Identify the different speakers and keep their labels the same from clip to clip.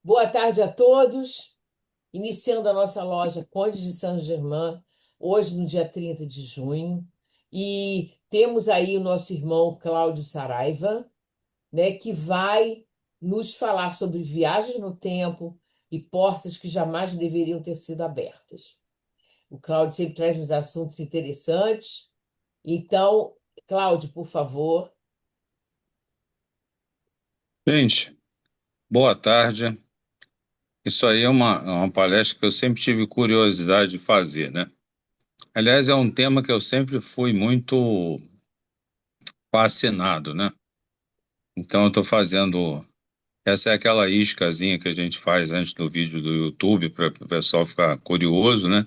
Speaker 1: Boa tarde a todos. Iniciando a nossa loja Conde de Saint-Germain, hoje no dia 30 de junho. E temos aí o nosso irmão Cláudio Saraiva, né, que vai nos falar sobre viagens no tempo e portas que jamais deveriam ter sido abertas. O Cláudio sempre traz uns assuntos interessantes. Então, Cláudio, por favor.
Speaker 2: Gente, boa tarde. Isso aí é uma palestra que eu sempre tive curiosidade de fazer, né? Aliás, é um tema que eu sempre fui muito fascinado, né? Então, eu estou fazendo. Essa é aquela iscazinha que a gente faz antes do vídeo do YouTube, para o pessoal ficar curioso, né?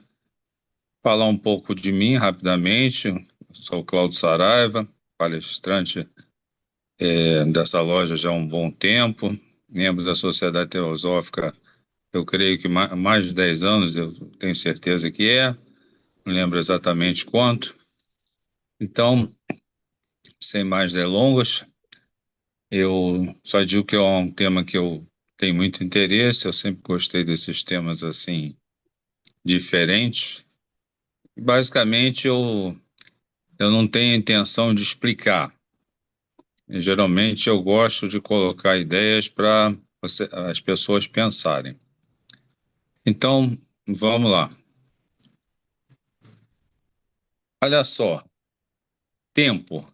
Speaker 2: Falar um pouco de mim rapidamente. Eu sou o Cláudio Saraiva, palestrante dessa loja já há um bom tempo, membro da Sociedade Teosófica. Eu creio que mais de 10 anos, eu tenho certeza que é, não lembro exatamente quanto. Então, sem mais delongas, eu só digo que é um tema que eu tenho muito interesse, eu sempre gostei desses temas assim, diferentes. Basicamente, eu não tenho a intenção de explicar. Geralmente, eu gosto de colocar ideias para as pessoas pensarem. Então, vamos lá. Olha só, tempo.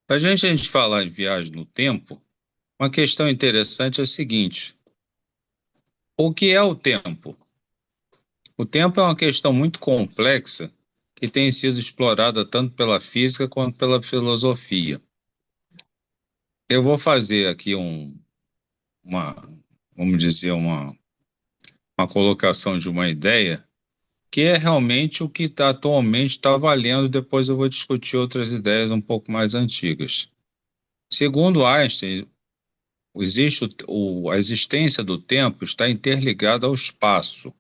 Speaker 2: Para a gente falar em viagem no tempo, uma questão interessante é o seguinte: o que é o tempo? O tempo é uma questão muito complexa que tem sido explorada tanto pela física quanto pela filosofia. Eu vou fazer aqui uma, vamos dizer, uma colocação de uma ideia que é realmente o que atualmente está valendo, depois eu vou discutir outras ideias um pouco mais antigas. Segundo Einstein, a existência do tempo está interligada ao espaço.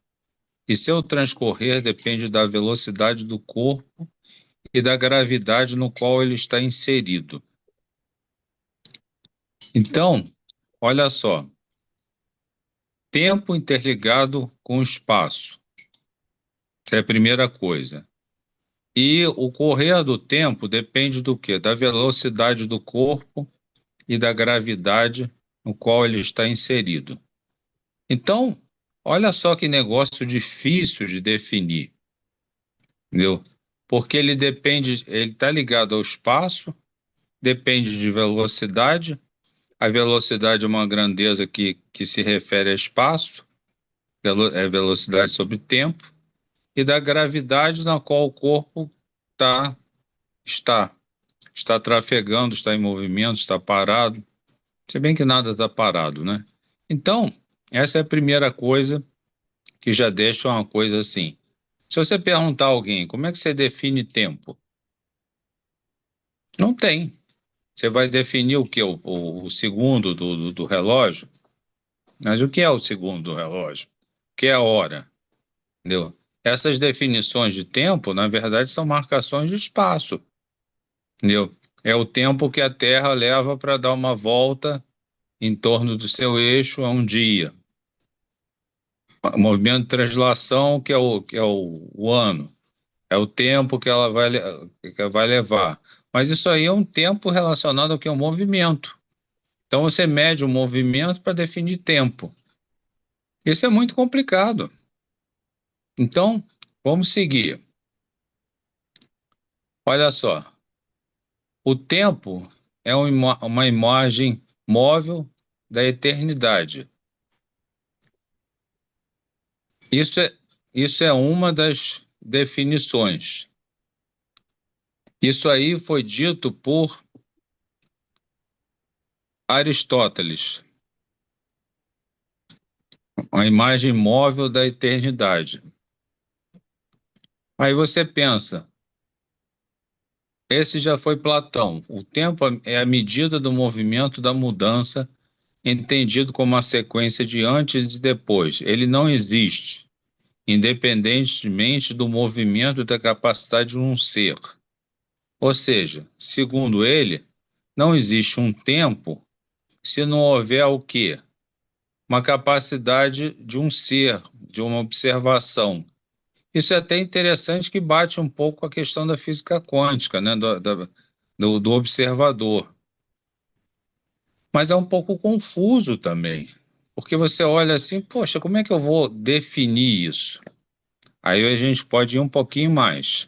Speaker 2: E seu transcorrer depende da velocidade do corpo e da gravidade no qual ele está inserido. Então, olha só, tempo interligado com espaço. Essa é a primeira coisa. E o correr do tempo depende do quê? Da velocidade do corpo e da gravidade no qual ele está inserido. Então, olha só que negócio difícil de definir, entendeu? Porque ele está ligado ao espaço, depende de velocidade. A velocidade é uma grandeza que se refere a espaço, é velocidade sobre tempo, e da gravidade na qual o corpo tá, está. Está trafegando, está em movimento, está parado. Se bem que nada está parado, né? Então, essa é a primeira coisa que já deixa uma coisa assim. Se você perguntar a alguém como é que você define tempo, não tem. Você vai definir o que? O segundo do relógio? Mas o que é o segundo do relógio? O que é a hora? Entendeu? Essas definições de tempo, na verdade, são marcações de espaço. Entendeu? É o tempo que a Terra leva para dar uma volta em torno do seu eixo a um dia. O movimento de translação, que é o ano, é o tempo que ela vai levar. Mas isso aí é um tempo relacionado ao que é o movimento. Então você mede o movimento para definir tempo. Isso é muito complicado. Então, vamos seguir. Olha só, o tempo é uma imagem móvel da eternidade. Isso é, isso é uma das definições. Isso aí foi dito por Aristóteles, a imagem móvel da eternidade. Aí você pensa, esse já foi Platão. O tempo é a medida do movimento da mudança, entendido como a sequência de antes e depois. Ele não existe, independentemente do movimento e da capacidade de um ser. Ou seja, segundo ele, não existe um tempo se não houver o quê? uma capacidade de um ser, de uma observação. Isso é até interessante que bate um pouco com a questão da física quântica, né, do observador. Mas é um pouco confuso também, porque você olha assim, poxa, como é que eu vou definir isso? Aí a gente pode ir um pouquinho mais.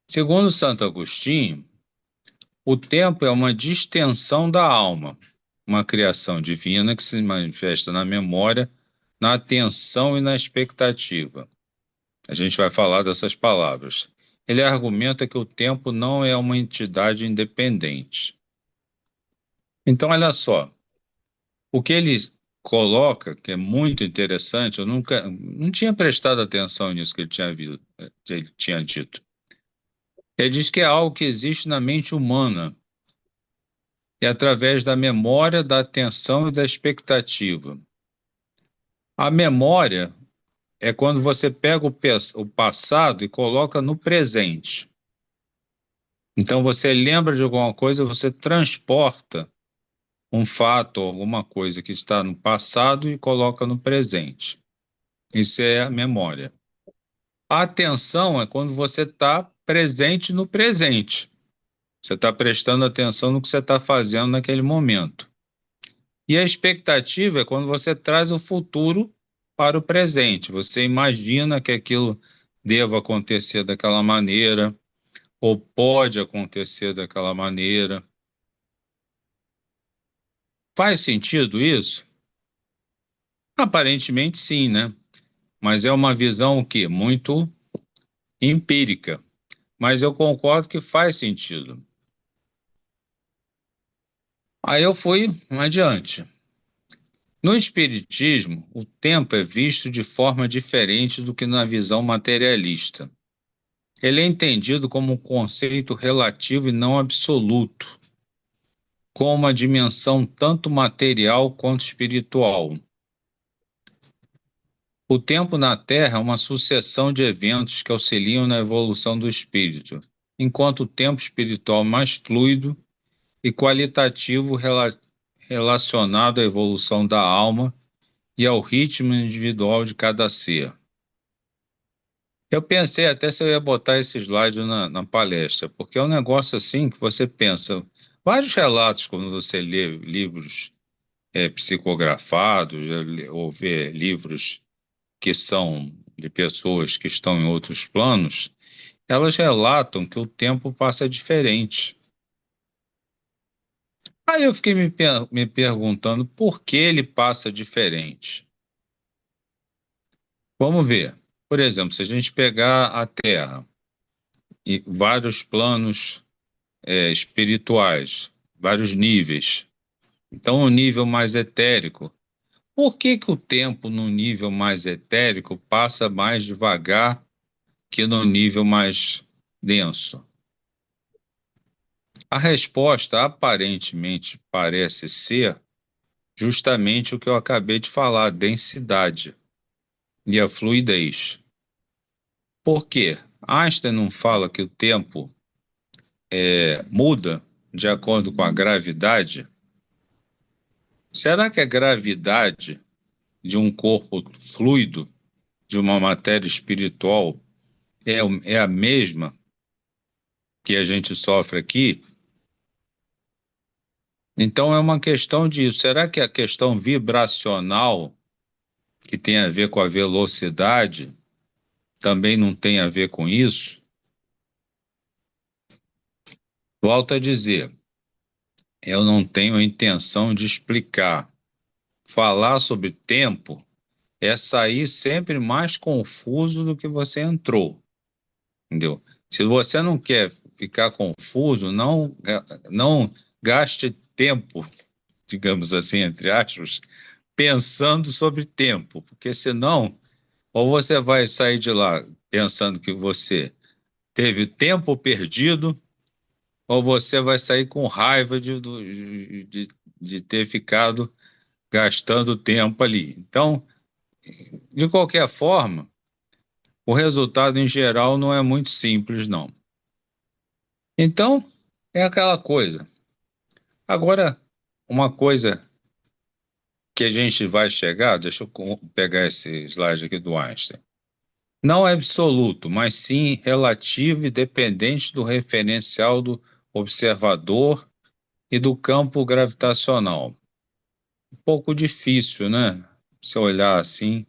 Speaker 2: Segundo Santo Agostinho, o tempo é uma distensão da alma, uma criação divina que se manifesta na memória, na atenção e na expectativa. A gente vai falar dessas palavras. Ele argumenta que o tempo não é uma entidade independente. Então, olha só, o que ele coloca, que é muito interessante, eu nunca, não tinha prestado atenção nisso que ele tinha dito. Ele diz que é algo que existe na mente humana, e através da memória, da atenção e da expectativa. A memória é quando você pega o passado e coloca no presente. Então você lembra de alguma coisa, você transporta um fato ou alguma coisa que está no passado e coloca no presente. Isso é a memória. A atenção é quando você está presente no presente. Você está prestando atenção no que você está fazendo naquele momento. E a expectativa é quando você traz o futuro para o presente. Você imagina que aquilo deva acontecer daquela maneira, ou pode acontecer daquela maneira. Faz sentido isso? Aparentemente sim, né? Mas é uma visão o quê? Muito empírica. Mas eu concordo que faz sentido. Aí eu fui adiante. No Espiritismo, o tempo é visto de forma diferente do que na visão materialista. Ele é entendido como um conceito relativo e não absoluto, com uma dimensão tanto material quanto espiritual. O tempo na Terra é uma sucessão de eventos que auxiliam na evolução do espírito, enquanto o tempo espiritual é mais fluido e qualitativo relacionado à evolução da alma e ao ritmo individual de cada ser. Eu pensei até se eu ia botar esse slide na palestra, porque é um negócio assim que você pensa. Vários relatos, quando você lê livros psicografados, ou vê livros que são de pessoas que estão em outros planos, elas relatam que o tempo passa diferente. Aí eu fiquei me perguntando por que ele passa diferente. Vamos ver. Por exemplo, se a gente pegar a Terra e vários planos espirituais, vários níveis. Então, o nível mais etérico. Por que que o tempo no nível mais etérico passa mais devagar que no nível mais denso? A resposta aparentemente parece ser justamente o que eu acabei de falar, a densidade e a fluidez. Por quê? Einstein não fala que o tempo muda de acordo com a gravidade? Será que a gravidade de um corpo fluido, de uma matéria espiritual, é a mesma que a gente sofre aqui? Então é uma questão disso. Será que a questão vibracional, que tem a ver com a velocidade, também não tem a ver com isso? Volto a dizer, eu não tenho a intenção de explicar. Falar sobre tempo é sair sempre mais confuso do que você entrou. Entendeu? Se você não quer ficar confuso, não gaste tempo, digamos assim, entre aspas, pensando sobre tempo, porque senão, ou você vai sair de lá pensando que você teve tempo perdido, ou você vai sair com raiva de ter ficado gastando tempo ali. Então, de qualquer forma, o resultado em geral não é muito simples, não. Então, é aquela coisa. Agora, uma coisa que a gente vai chegar, deixa eu pegar esse slide aqui do Einstein. Não é absoluto, mas sim relativo e dependente do referencial do observador e do campo gravitacional. Um pouco difícil, né? Se olhar assim.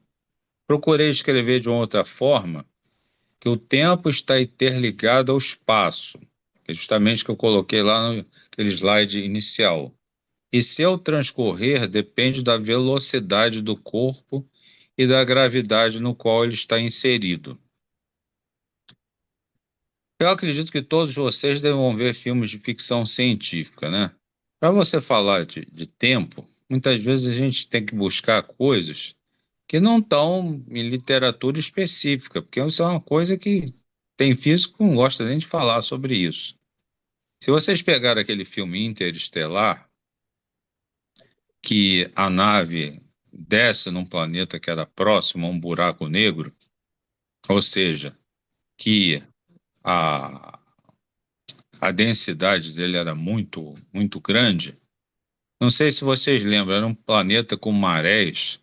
Speaker 2: Procurei escrever de uma outra forma, que o tempo está interligado ao espaço, que é justamente o que eu coloquei lá naquele slide inicial. E seu transcorrer depende da velocidade do corpo e da gravidade no qual ele está inserido. Eu acredito que todos vocês devam ver filmes de ficção científica, né? Para você falar de tempo, muitas vezes a gente tem que buscar coisas que não estão em literatura específica, porque isso é uma coisa que tem físico que não gosta nem de falar sobre isso. Se vocês pegarem aquele filme Interestelar, que a nave desce num planeta que era próximo a um buraco negro, ou seja, que a, a densidade dele era muito, muito grande. Não sei se vocês lembram, era um planeta com marés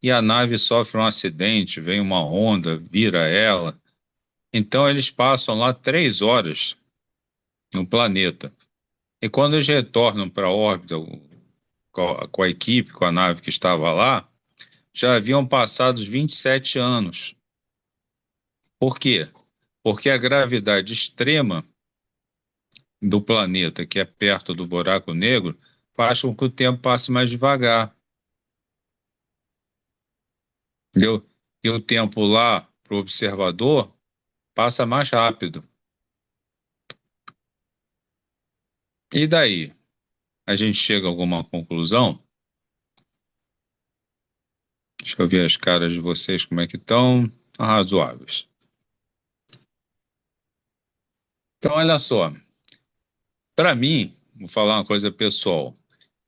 Speaker 2: e a nave sofre um acidente, vem uma onda, vira ela. Então eles passam lá 3 horas no planeta. E quando eles retornam para a órbita com a equipe, com a nave que estava lá, já haviam passado os 27 anos. Por quê? Porque a gravidade extrema do planeta, que é perto do buraco negro, faz com que o tempo passe mais devagar. Entendeu? E o tempo lá, para o observador, passa mais rápido. E daí? A gente chega a alguma conclusão? Deixa eu ver as caras de vocês, como é que estão. Estão razoáveis. Então, olha só. Para mim, vou falar uma coisa pessoal.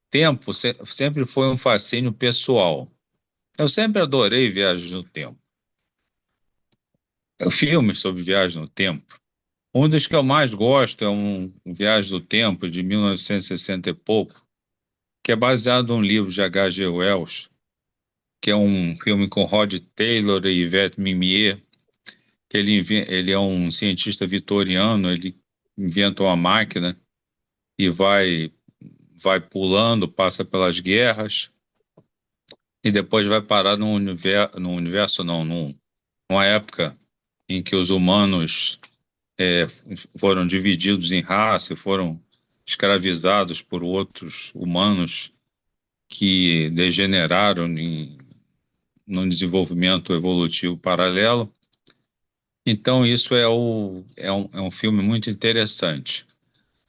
Speaker 2: Tempo sempre foi um fascínio pessoal. Eu sempre adorei viagens no tempo. Filmes sobre viagem no tempo. Um dos que eu mais gosto é um Viagem do Tempo, de 1960 e pouco, que é baseado num livro de H.G. Wells, que é um filme com Rod Taylor e Yvette Mimier, que ele é um cientista vitoriano, ele inventa uma máquina e vai pulando, passa pelas guerras e depois vai parar no universo não, numa época em que os humanos é, foram divididos em raça, foram escravizados por outros humanos que degeneraram num desenvolvimento evolutivo paralelo. Então, isso é um filme muito interessante.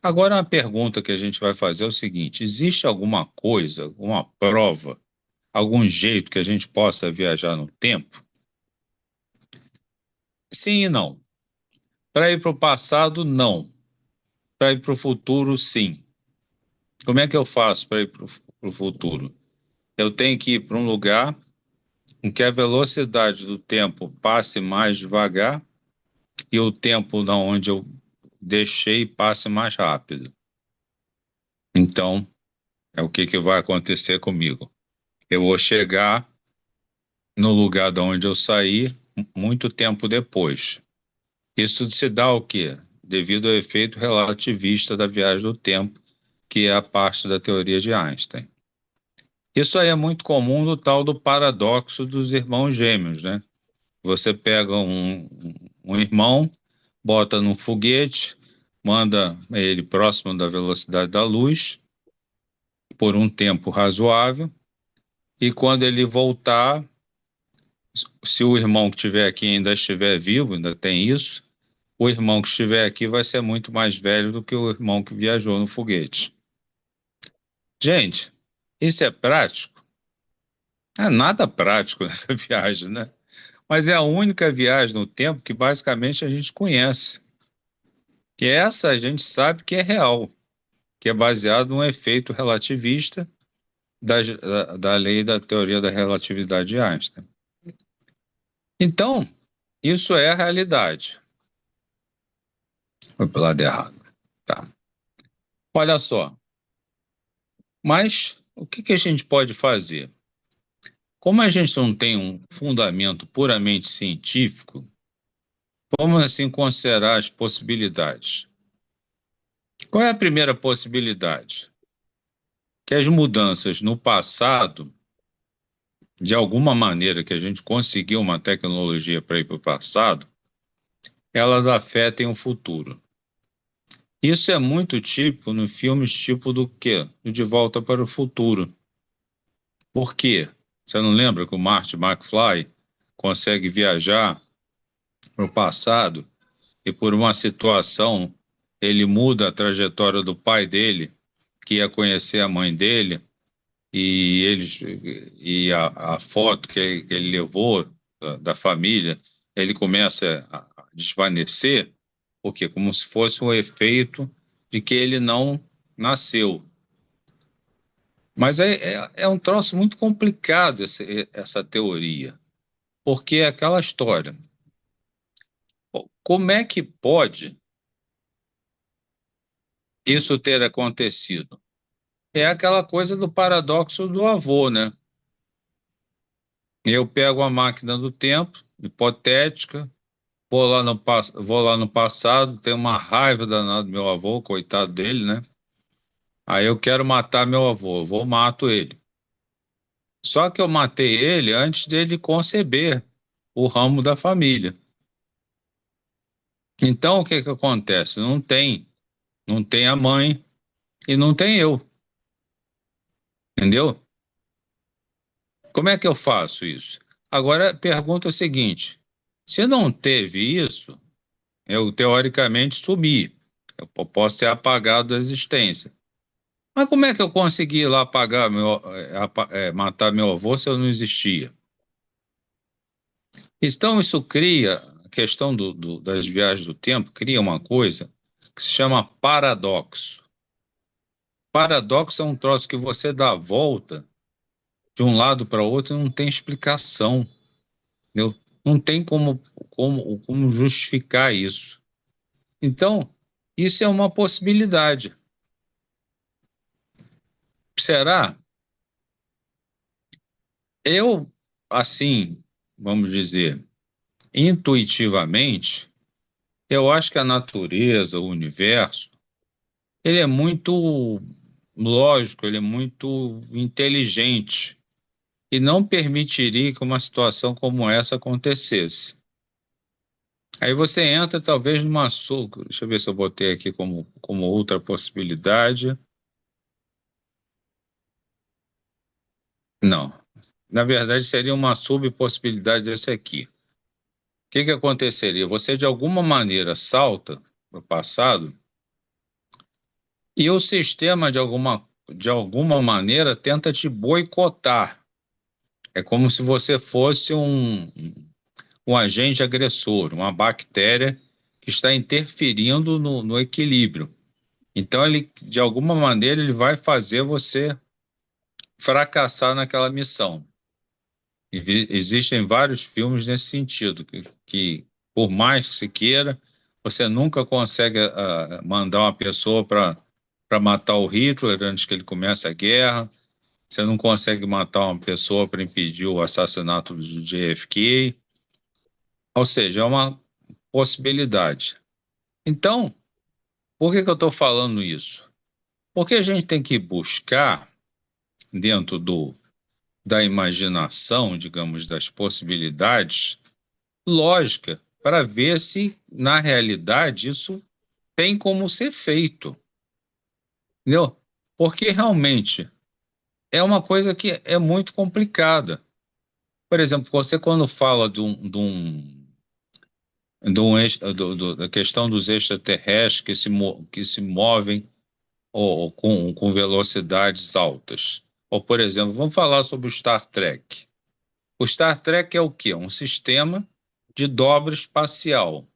Speaker 2: Agora, a pergunta que a gente vai fazer é o seguinte: existe alguma coisa, alguma prova, algum jeito que a gente possa viajar no tempo? Sim e não. Para ir para o passado, não. Para ir para o futuro, sim. Como é que eu faço para ir para o futuro? Eu tenho que ir para um lugar em que a velocidade do tempo passe mais devagar e o tempo da onde eu deixei passe mais rápido. Então, é o que vai acontecer comigo. Eu vou chegar no lugar de onde eu saí muito tempo depois. Isso se dá ao quê? Devido ao efeito relativista da viagem do tempo, que é a parte da teoria de Einstein. Isso aí é muito comum no tal do paradoxo dos irmãos gêmeos, né? Você pega um irmão, bota num foguete, manda ele próximo da velocidade da luz por um tempo razoável, e quando ele voltar, se o irmão que estiver aqui ainda estiver vivo, ainda tem isso, o irmão que estiver aqui vai ser muito mais velho do que o irmão que viajou no foguete. Gente, isso é prático? É nada prático nessa viagem, né? Mas é a única viagem no tempo que basicamente a gente conhece. Que essa a gente sabe que é real, que é baseado num efeito relativista da lei da teoria da relatividade de Einstein. Então, isso é a realidade. Foi pro lado errado. Tá. Olha só, mas o que a gente pode fazer? Como a gente não tem um fundamento puramente científico, vamos assim considerar as possibilidades. Qual é a primeira possibilidade? Que as mudanças no passado, de alguma maneira que a gente conseguiu uma tecnologia para ir para o passado, elas afetem o futuro. Isso é muito típico nos filmes tipo do quê? Do De Volta para o Futuro. Por quê? Você não lembra que o Marty McFly consegue viajar para o passado e por uma situação ele muda a trajetória do pai dele, que ia conhecer a mãe dele, e eles e a foto que ele levou da família, ele começa a desvanecer, porque como se fosse um efeito de que ele não nasceu. Mas é um troço muito complicado essa teoria, porque é aquela história. Pô, como é que pode isso ter acontecido? É aquela coisa do paradoxo do avô, né? Eu pego a máquina do tempo, hipotética, vou lá no passado, tenho uma raiva danada do meu avô, coitado dele, né? Aí eu quero matar meu avô, eu vou mato ele. Só que eu matei ele antes dele conceber o ramo da família. Então o que que acontece? Não tem a mãe e não tem eu, entendeu? Como é que eu faço isso? Agora a pergunta é a seguinte: se não teve isso, eu teoricamente sumi. Eu posso ser apagado da existência. Mas como é que eu consegui ir lá apagar matar meu avô se eu não existia? Então isso cria, a questão das viagens do tempo, cria uma coisa que se chama paradoxo. Paradoxo é um troço que você dá a volta de um lado para o outro e não tem explicação, entendeu? Não tem como justificar isso. Então, isso é uma possibilidade. Será? Eu, assim, vamos dizer, intuitivamente, eu acho que a natureza, o universo, ele é muito lógico, ele é muito inteligente e não permitiria que uma situação como essa acontecesse. Aí você entra talvez numa deixa eu ver se eu botei aqui como outra possibilidade. Não. Na verdade, seria uma subpossibilidade desse aqui. O que que aconteceria? Você de alguma maneira salta para o passado e o sistema de alguma maneira tenta te boicotar. É como se você fosse um agente agressor, uma bactéria que está interferindo no equilíbrio. Então, ele, de alguma maneira, ele vai fazer você fracassar naquela missão. Existem vários filmes nesse sentido, que por mais que se queira, você nunca consegue mandar uma pessoa para matar o Hitler antes que ele comece a guerra, você não consegue matar uma pessoa para impedir o assassinato do JFK, ou seja, é uma possibilidade. Então, por que que eu estou falando isso? Porque a gente tem que buscar, dentro da imaginação, digamos, das possibilidades, lógica, para ver se, na realidade, isso tem como ser feito, entendeu? Porque realmente é uma coisa que é muito complicada. Por exemplo, você quando fala da questão dos extraterrestres que se movem ou com velocidades altas. Ou, por exemplo, vamos falar sobre o Star Trek. O Star Trek é o quê? Um sistema de dobra espacial. O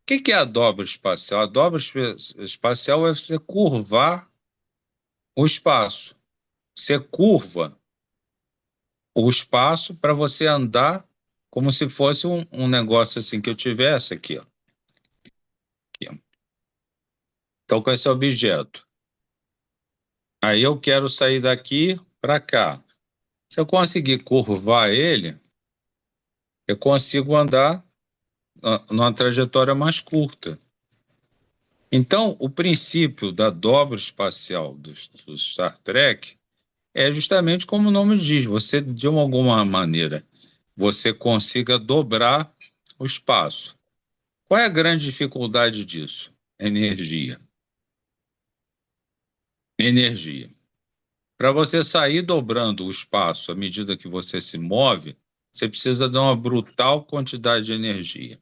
Speaker 2: que é a dobra espacial? A dobra espacial é você curvar o espaço. Você curva o espaço para você andar como se fosse um negócio assim que eu tivesse aqui, ó. Aqui, ó. Então, com esse objeto. Aí eu quero sair daqui para cá. Se eu conseguir curvar ele, eu consigo andar numa trajetória mais curta. Então, o princípio da dobra espacial do Star Trek é justamente como o nome diz, você, de alguma maneira, você consiga dobrar o espaço. Qual é a grande dificuldade disso? Energia. Energia. Para você sair dobrando o espaço à medida que você se move, você precisa de uma brutal quantidade de energia.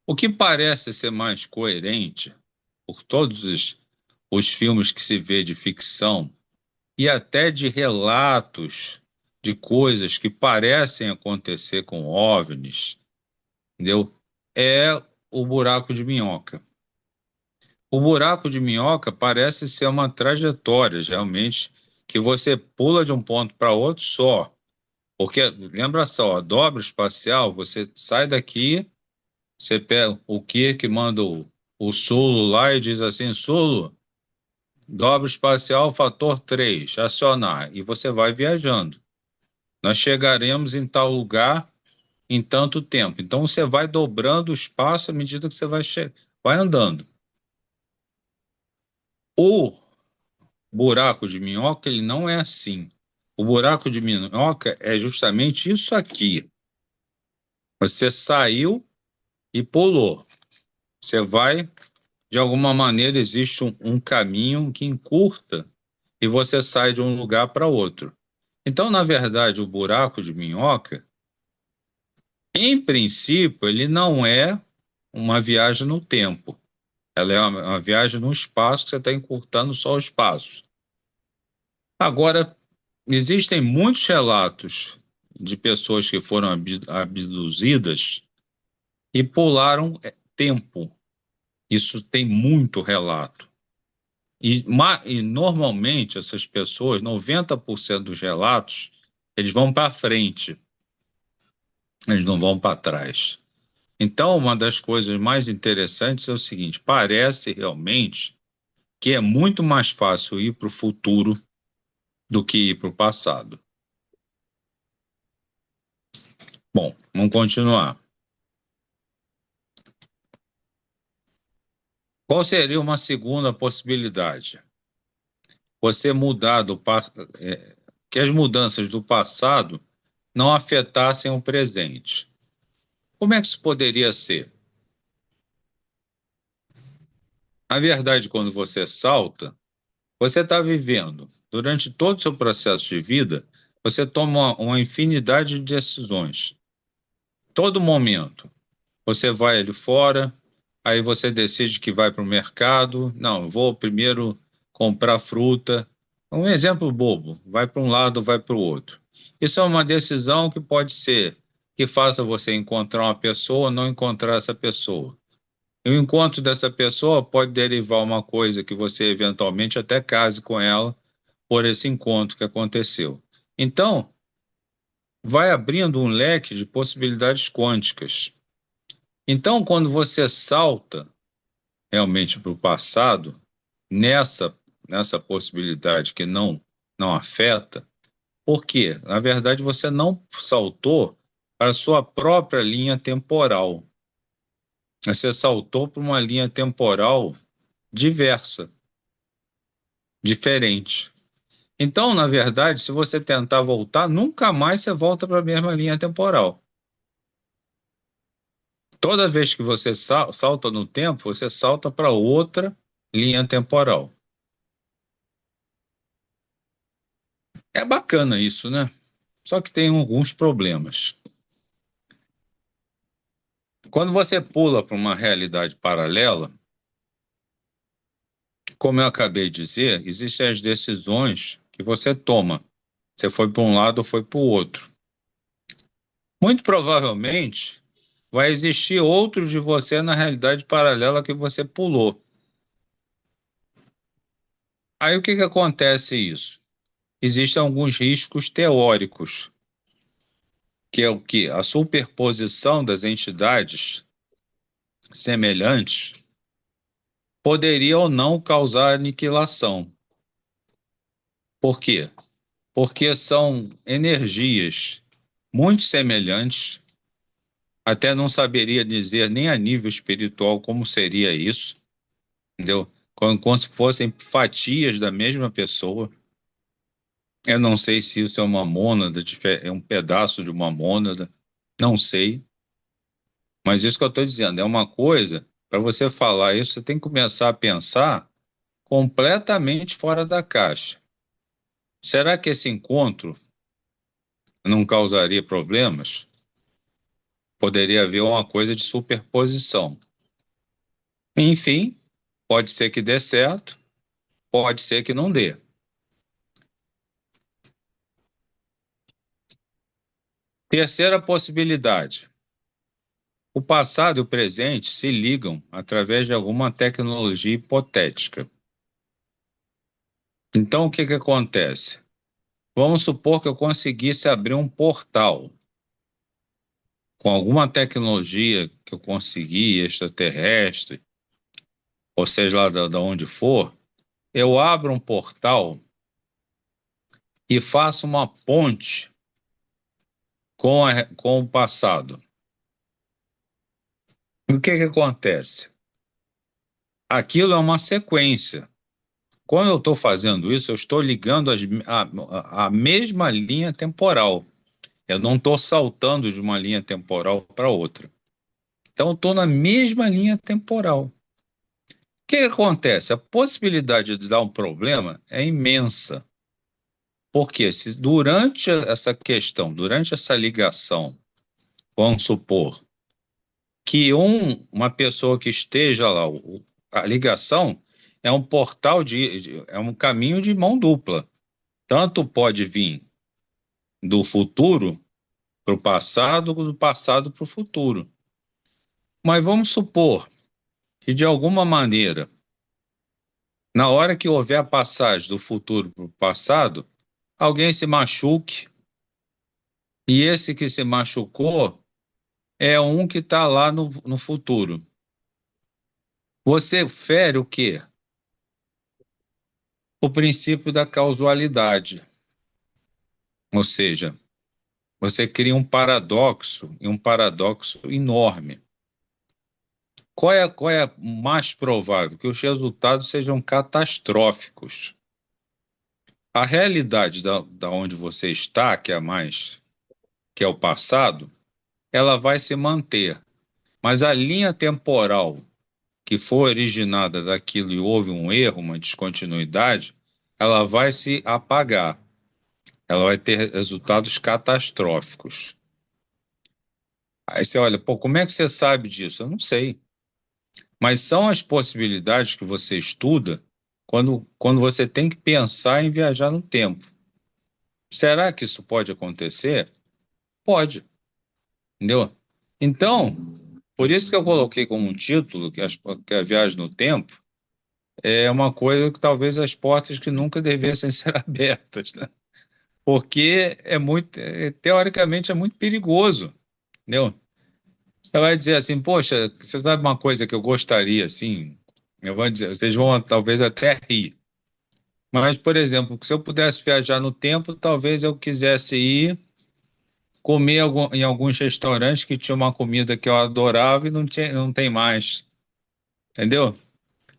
Speaker 2: O que parece ser mais coerente, por todos os filmes que se vê de ficção e até de relatos de coisas que parecem acontecer com OVNIs, entendeu? É o buraco de minhoca. O buraco de minhoca parece ser uma trajetória, realmente, que você pula de um ponto para outro só. Porque, lembra só, a dobra espacial, você sai daqui, você pega o Kirk, manda o Sulu lá e diz assim, Sulu, dobra espacial fator 3 acionar, e você vai viajando. Nós chegaremos em tal lugar em tanto tempo. Então você vai dobrando o espaço à medida que você vai andando. O buraco de minhoca, ele não é assim. O buraco de minhoca é justamente isso aqui. Você saiu e pulou. Você vai, de alguma maneira, existe um caminho que encurta e você sai de um lugar para outro. Então, na verdade, o buraco de minhoca, em princípio, ele não é uma viagem no tempo. Ela é uma viagem no espaço que você está encurtando só o espaço. Agora, existem muitos relatos de pessoas que foram abduzidas e pularam tempo. Isso tem muito relato. E normalmente essas pessoas, 90% dos relatos, eles vão para frente, eles não vão para trás. Então, uma das coisas mais interessantes é o seguinte: parece realmente que é muito mais fácil ir para o futuro do que ir para o passado. Bom, vamos continuar. Qual seria uma segunda possibilidade? Você mudar que as mudanças do passado não afetassem o presente. Como é que isso poderia ser? Na verdade, quando você salta, você está vivendo. Durante todo o seu processo de vida, você toma uma infinidade de decisões. Todo momento. Você vai ali fora, aí você decide que vai para o mercado. Não, vou primeiro comprar fruta. Um exemplo bobo, vai para um lado, vai para o outro. Isso é uma decisão que pode ser que faça você encontrar uma pessoa ou não encontrar essa pessoa. E o encontro dessa pessoa pode derivar uma coisa que você eventualmente até case com ela por esse encontro que aconteceu. Então, vai abrindo um leque de possibilidades quânticas. Então, quando você salta realmente para o passado, nessa possibilidade que não afeta, por quê? Na verdade, você não saltou para a sua própria linha temporal. Você saltou para uma linha temporal diversa, diferente. Então, na verdade, se você tentar voltar, nunca mais você volta para a mesma linha temporal. Toda vez que você salta no tempo, você salta para outra linha temporal. É bacana isso, né? Só que tem alguns problemas. Quando você pula para uma realidade paralela, como eu acabei de dizer, existem as decisões que você toma. Você foi para um lado ou foi para o outro. Muito provavelmente vai existir outros de você na realidade paralela que você pulou. Aí o que que acontece isso? Existem alguns riscos teóricos, que é o que? A superposição das entidades semelhantes poderia ou não causar aniquilação. Por quê? porque são energias muito semelhantes, até não saberia dizer nem a nível espiritual como seria isso, entendeu? Como se fossem fatias da mesma pessoa. Eu não sei se isso é uma mônada, é um pedaço de uma mônada, não sei. Mas isso que eu estou dizendo é uma coisa, para você falar isso, você tem que começar a pensar completamente fora da caixa. Será que esse encontro não causaria problemas? Poderia haver uma coisa de superposição. Enfim, pode ser que dê certo, pode ser que não dê. Terceira possibilidade: o passado e o presente se ligam através de alguma tecnologia hipotética. Então, o que que acontece? Vamos supor que eu conseguisse abrir um portal com alguma tecnologia que eu consegui, extraterrestre, ou seja lá da onde for, eu abro um portal e faço uma ponte com o passado. O que que acontece? Aquilo é uma sequência. Quando eu estou fazendo isso, eu estou ligando a mesma linha temporal. Eu não estou saltando de uma linha temporal para outra. Então, eu estou na mesma linha temporal. O que que acontece? A possibilidade de dar um problema é imensa. Porque se durante essa questão, durante essa ligação, vamos supor que uma pessoa que esteja lá, a ligação é um portal é um caminho de mão dupla. Tanto pode vir do futuro para o passado, do passado para o futuro. Mas vamos supor que de alguma maneira, na hora que houver a passagem do futuro para o passado, alguém se machuque e esse que se machucou é um que está lá no futuro. Você fere o quê? O princípio da causalidade. Ou seja, você cria um paradoxo, e um paradoxo enorme. Qual é mais provável? Que os resultados sejam catastróficos. A realidade da onde você está, que é a mais, que é o passado, ela vai se manter. Mas a linha temporal que foi originada daquilo e houve um erro, uma descontinuidade, ela vai se apagar. Ela vai ter resultados catastróficos. Aí você olha, pô, como é que você sabe disso? Eu não sei. Mas são as possibilidades que você estuda quando você tem que pensar em viajar no tempo. Será que isso pode acontecer? Pode, entendeu? Então, por isso que eu coloquei como um título que a viagem no tempo é uma coisa que talvez as portas que nunca devessem ser abertas, né? Porque teoricamente é muito perigoso, entendeu? Você vai dizer assim, poxa, você sabe uma coisa que eu gostaria, assim, eu vou dizer, vocês vão talvez até rir, mas, por exemplo, se eu pudesse viajar no tempo, talvez eu quisesse ir comer em alguns restaurantes que tinha uma comida que eu adorava e não tem mais, entendeu?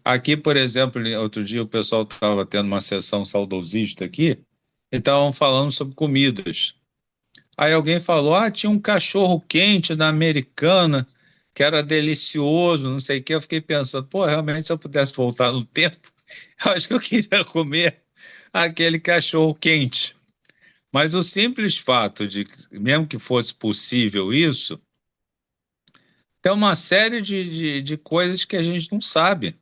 Speaker 2: Aqui, por exemplo, outro dia o pessoal estava tendo uma sessão saudosista aqui e estavam falando sobre comidas. Aí alguém falou: ah, tinha um cachorro quente na Americana que era delicioso, não sei o que. Eu fiquei pensando, pô, realmente, se eu pudesse voltar no tempo, eu acho que eu queria comer aquele cachorro quente. Mas o simples fato de, mesmo que fosse possível isso, tem uma série de coisas que a gente não sabe.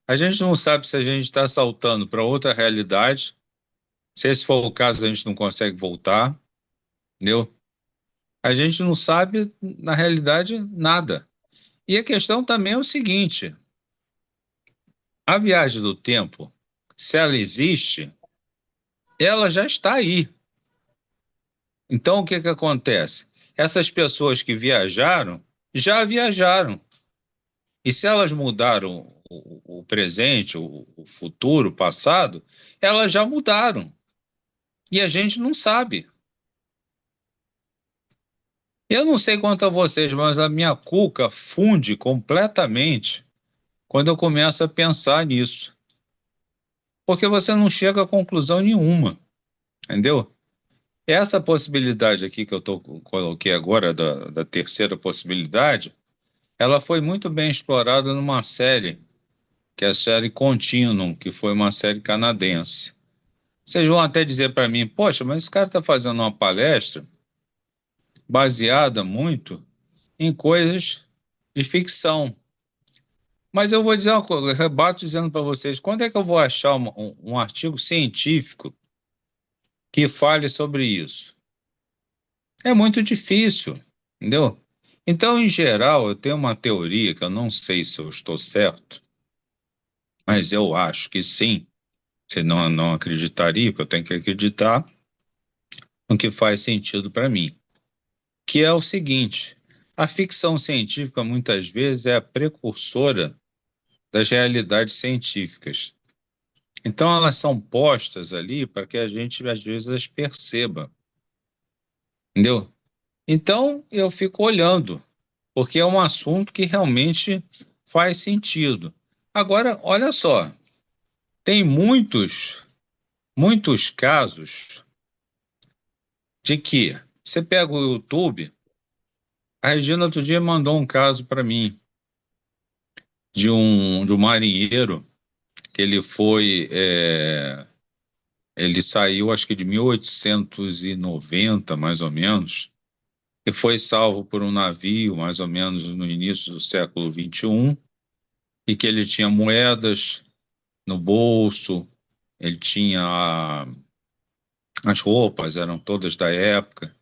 Speaker 2: A gente não sabe se a gente está saltando para outra realidade. Se esse for o caso, a gente não consegue voltar, entendeu? A gente não sabe, na realidade, nada. E a questão também é o seguinte: a viagem do tempo, se ela existe, ela já está aí. Então, o que que acontece? Essas pessoas que viajaram, já viajaram. E se elas mudaram o presente, o futuro, o passado, elas já mudaram. E a gente não sabe. Eu não sei quanto a vocês, mas a minha cuca funde completamente quando eu começo a pensar nisso. Porque você não chega a conclusão nenhuma, entendeu? Essa possibilidade aqui que coloquei agora, da terceira possibilidade, ela foi muito bem explorada numa série, que é a série Continuum, que foi uma série canadense. Vocês vão até dizer para mim, poxa, mas esse cara está fazendo uma palestra baseada muito em coisas de ficção. Mas eu vou dizer uma coisa, eu rebato dizendo para vocês, quando é que eu vou achar um artigo científico que fale sobre isso? É muito difícil, entendeu? Então, em geral, eu tenho uma teoria que eu não sei se eu estou certo, mas eu acho que sim. Eu não acreditaria, porque eu tenho que acreditar no que faz sentido para mim. Que é o seguinte: a ficção científica muitas vezes é a precursora das realidades científicas. Então, elas são postas ali para que a gente, às vezes, as perceba, entendeu? Então, eu fico olhando, porque é um assunto que realmente faz sentido. Agora, olha só, tem muitos casos de que você pega o YouTube, a Regina outro dia mandou um caso para mim de um marinheiro que ele saiu acho que de 1890, mais ou menos, e foi salvo por um navio mais ou menos no início do século XXI, e que ele tinha moedas no bolso, ele tinha as roupas, eram todas da época.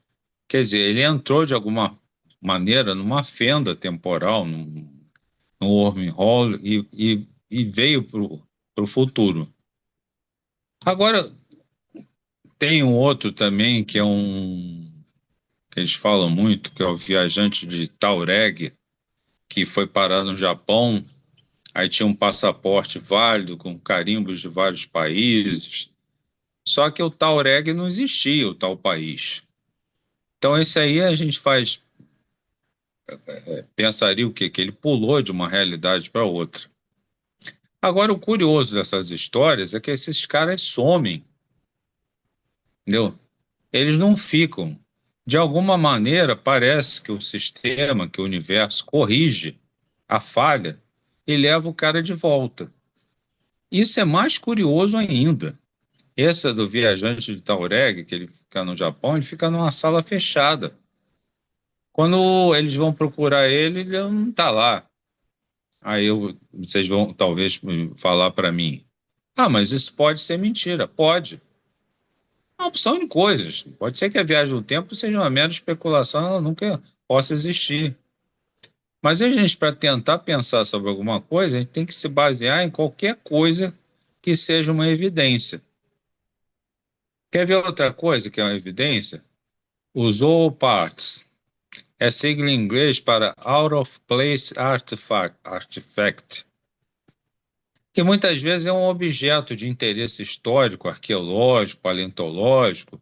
Speaker 2: Quer dizer, ele entrou de alguma maneira numa fenda temporal, num wormhole, e veio para o futuro. Agora, tem um outro também, que eles falam muito, que é o viajante de Taureg, que foi parar no Japão, aí tinha um passaporte válido, com carimbos de vários países, só que o Taureg não existia, o tal país. Então, esse aí a gente pensaria o quê? Que ele pulou de uma realidade para outra. Agora, o curioso dessas histórias é que esses caras somem, entendeu? Eles não ficam. De alguma maneira, parece que o sistema, que o universo corrige a falha e leva o cara de volta. Isso é mais curioso ainda. Essa do viajante de Taureg, que ele fica no Japão, ele fica numa sala fechada. Quando eles vão procurar ele, ele não está lá. Vocês vão talvez falar para mim: ah, mas isso pode ser mentira. Pode. É uma opção de coisas. Pode ser que a viagem do tempo seja uma mera especulação, ela nunca possa existir. Mas a gente, para tentar pensar sobre alguma coisa, a gente tem que se basear em qualquer coisa que seja uma evidência. Quer ver outra coisa que é uma evidência? Os parts é sigla em inglês para Out of Place Artifact, que muitas vezes é um objeto de interesse histórico, arqueológico, paleontológico,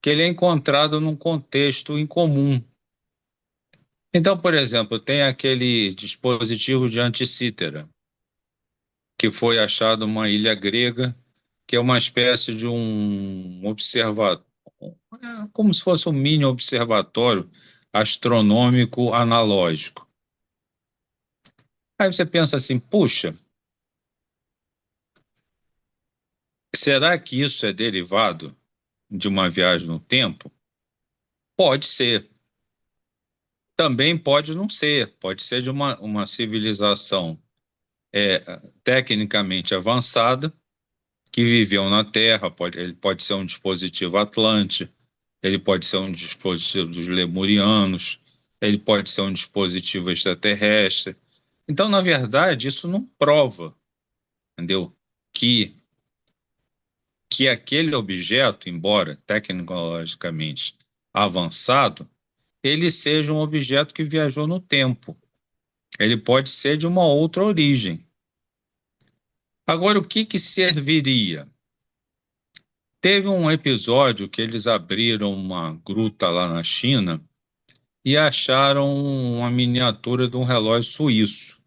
Speaker 2: que ele é encontrado num contexto incomum. Então, por exemplo, tem aquele dispositivo de anticítera, que foi achado numa ilha grega, que é uma espécie de um observatório, como se fosse um mini observatório astronômico analógico. Aí você pensa assim, puxa, será que isso é derivado de uma viagem no tempo? Pode ser. Também pode não ser. Pode ser de uma civilização tecnicamente avançada que viveu na Terra. Ele pode ser um dispositivo Atlante, ele pode ser um dispositivo dos Lemurianos, ele pode ser um dispositivo extraterrestre. Então, na verdade, isso não prova, entendeu? Que, que aquele objeto, embora tecnologicamente avançado, ele seja um objeto que viajou no tempo. Ele pode ser de uma outra origem. Agora, o que que serviria? Teve um episódio que eles abriram uma gruta lá na China e acharam uma miniatura de um relógio suíço.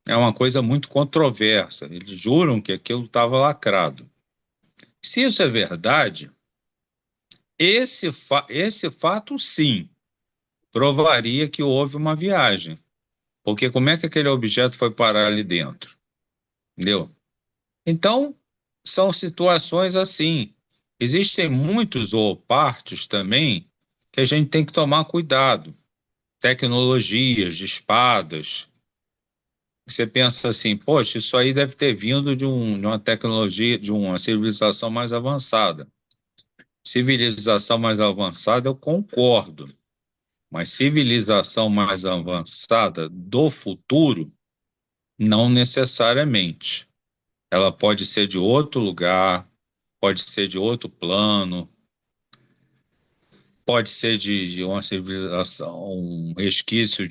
Speaker 2: É uma coisa muito controversa. Eles juram que aquilo estava lacrado. Se isso é verdade, esse fato sim provaria que houve uma viagem. Porque como é que aquele objeto foi parar ali dentro? Entendeu? Então, são situações assim. Existem muitos zoopartos também que a gente tem que tomar cuidado. Tecnologias de espadas. Você pensa assim, poxa, isso aí deve ter vindo de uma tecnologia, de uma civilização mais avançada. Civilização mais avançada, eu concordo, mas civilização mais avançada do futuro, não necessariamente. Ela pode ser de outro lugar, pode ser de outro plano, pode ser de uma civilização, um resquício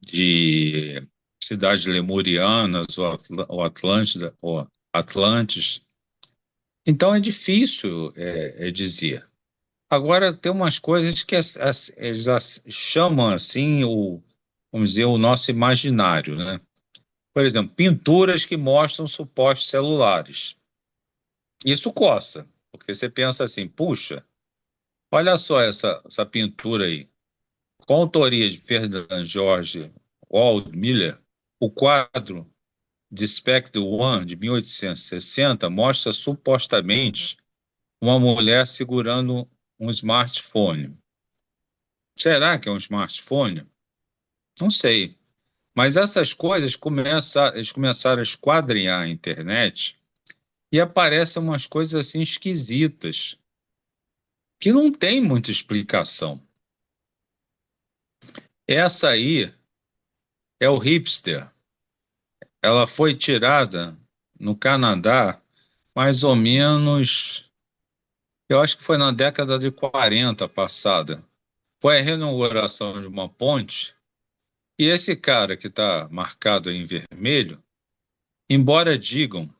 Speaker 2: de cidades lemurianas ou Atlântida ou Atlantes. Então é difícil dizer. Agora tem umas coisas que chamam assim vamos dizer, o nosso imaginário, né? Por exemplo, pinturas que mostram supostos celulares. Isso coça, porque você pensa assim, puxa, olha só essa pintura aí. Com a autoria de Ferdinand George Waldmiller, o quadro de Spectre One, de 1860, mostra supostamente uma mulher segurando um smartphone. Será que é um smartphone? Não sei. Mas essas coisas eles começaram a esquadrinhar a internet e aparecem umas coisas assim esquisitas, que não tem muita explicação. Essa aí é o hipster. Ela foi tirada no Canadá mais ou menos, eu acho que foi na década de 40 passada. Foi a reinauguração de uma ponte e esse cara que está marcado em vermelho, embora digam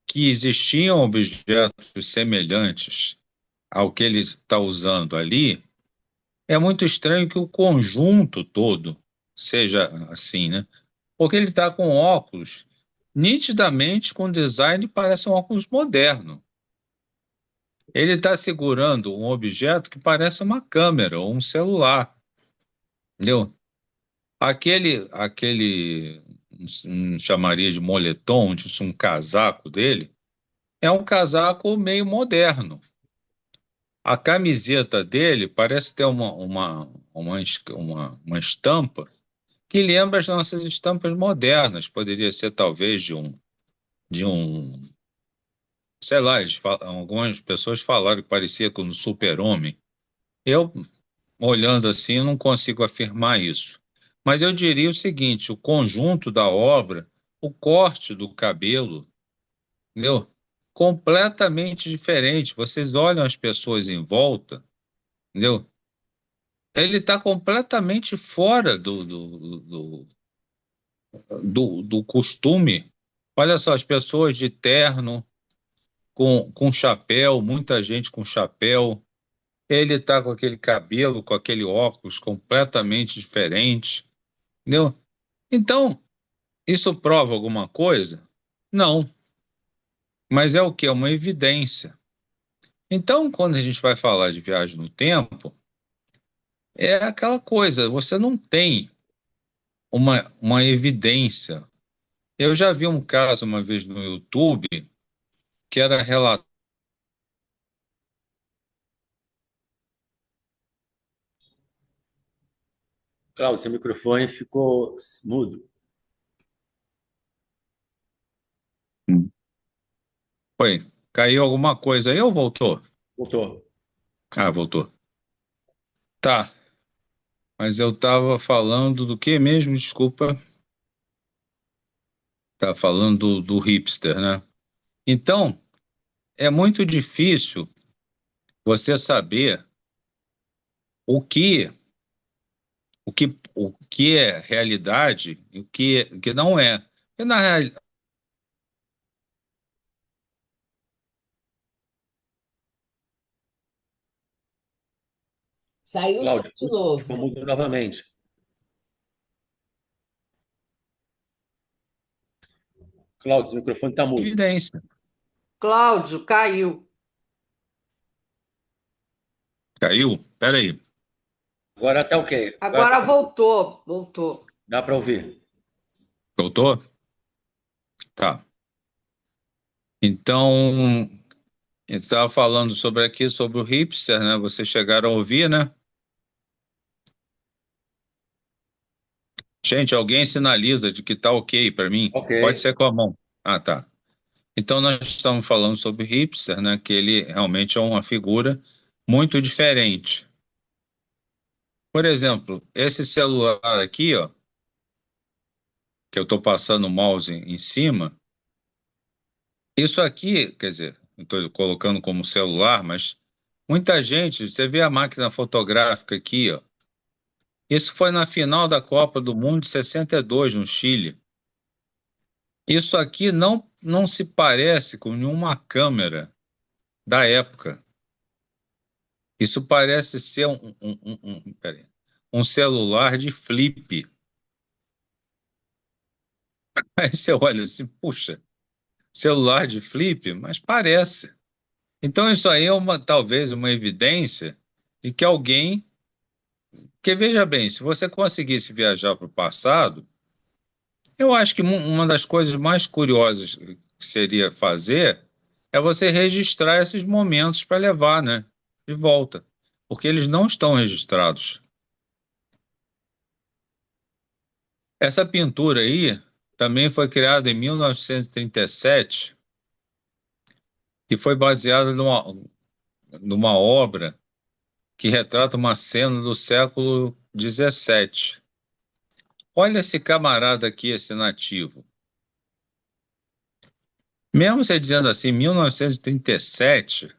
Speaker 2: que existiam objetos semelhantes ao que ele está usando ali, é muito estranho que o conjunto todo seja assim, né? Porque ele está com óculos, nitidamente com design parece um óculos moderno. Ele está segurando um objeto que parece uma câmera ou um celular, entendeu? Aquele chamaria de moletom, um casaco dele, é um casaco meio moderno. A camiseta dele parece ter uma estampa que lembra as nossas estampas modernas. Poderia ser talvez de um, sei lá, algumas pessoas falaram que parecia com o Super-Homem. Eu, olhando assim, não consigo afirmar isso. Mas eu diria o seguinte: o conjunto da obra, o corte do cabelo, entendeu? Completamente diferente. Vocês olham as pessoas em volta, entendeu? Ele está completamente fora do costume. Olha só, as pessoas de terno, com chapéu, muita gente com chapéu. Ele está com aquele cabelo, com aquele óculos completamente diferente, entendeu? Então, isso prova alguma coisa? Não, mas é o que? É uma evidência. Então, quando a gente vai falar de viagem no tempo, é aquela coisa, você não tem uma evidência. Eu já vi um caso uma vez no YouTube que era relatado.
Speaker 3: Claudio, seu microfone ficou mudo.
Speaker 2: Foi, caiu alguma coisa aí ou voltou?
Speaker 3: Voltou.
Speaker 2: Ah, voltou. Tá, mas eu estava falando do que mesmo? Desculpa. Tá falando do hipster, né? Então, é muito difícil você saber o que o que é realidade e o que não é. Porque na realidade,
Speaker 1: Saiu o som
Speaker 3: Cláudio,
Speaker 1: de
Speaker 3: ficou
Speaker 1: novo.
Speaker 3: mudo novamente. Cláudio, seu microfone está mudo.
Speaker 2: Evidência.
Speaker 4: Cláudio, caiu.
Speaker 2: Caiu? Espera aí.
Speaker 3: Agora está ok.
Speaker 4: Agora voltou, voltou.
Speaker 3: Dá para ouvir.
Speaker 2: Voltou? Tá. Então, eu estava falando sobre o hipster, né? Vocês chegaram a ouvir, né? Gente, alguém sinaliza de que tá ok para mim?
Speaker 3: Ok.
Speaker 2: Pode ser com a mão. Ah, tá. Então nós estamos falando sobre o hipster, né? Que ele realmente é uma figura muito diferente. Por exemplo, esse celular aqui, ó, que eu estou passando o mouse em cima, isso aqui, quer dizer, estou colocando como celular, mas muita gente, você vê a máquina fotográfica aqui, ó. Isso foi na final da Copa do Mundo de 62 no Chile. Isso aqui não se parece com nenhuma câmera da época. Isso parece ser peraí, um celular de flip. Aí você olha assim, puxa, celular de flip? Mas parece. Então isso aí é talvez uma evidência de que alguém. Porque veja bem, se você conseguisse viajar para o passado, eu acho que uma das coisas mais curiosas que seria fazer é você registrar esses momentos para levar, né, de volta, porque eles não estão registrados. Essa pintura aí também foi criada em 1937 e foi baseada numa obra que retrata uma cena do século XVII. Olha esse camarada aqui, esse nativo. Mesmo você dizendo assim, 1937,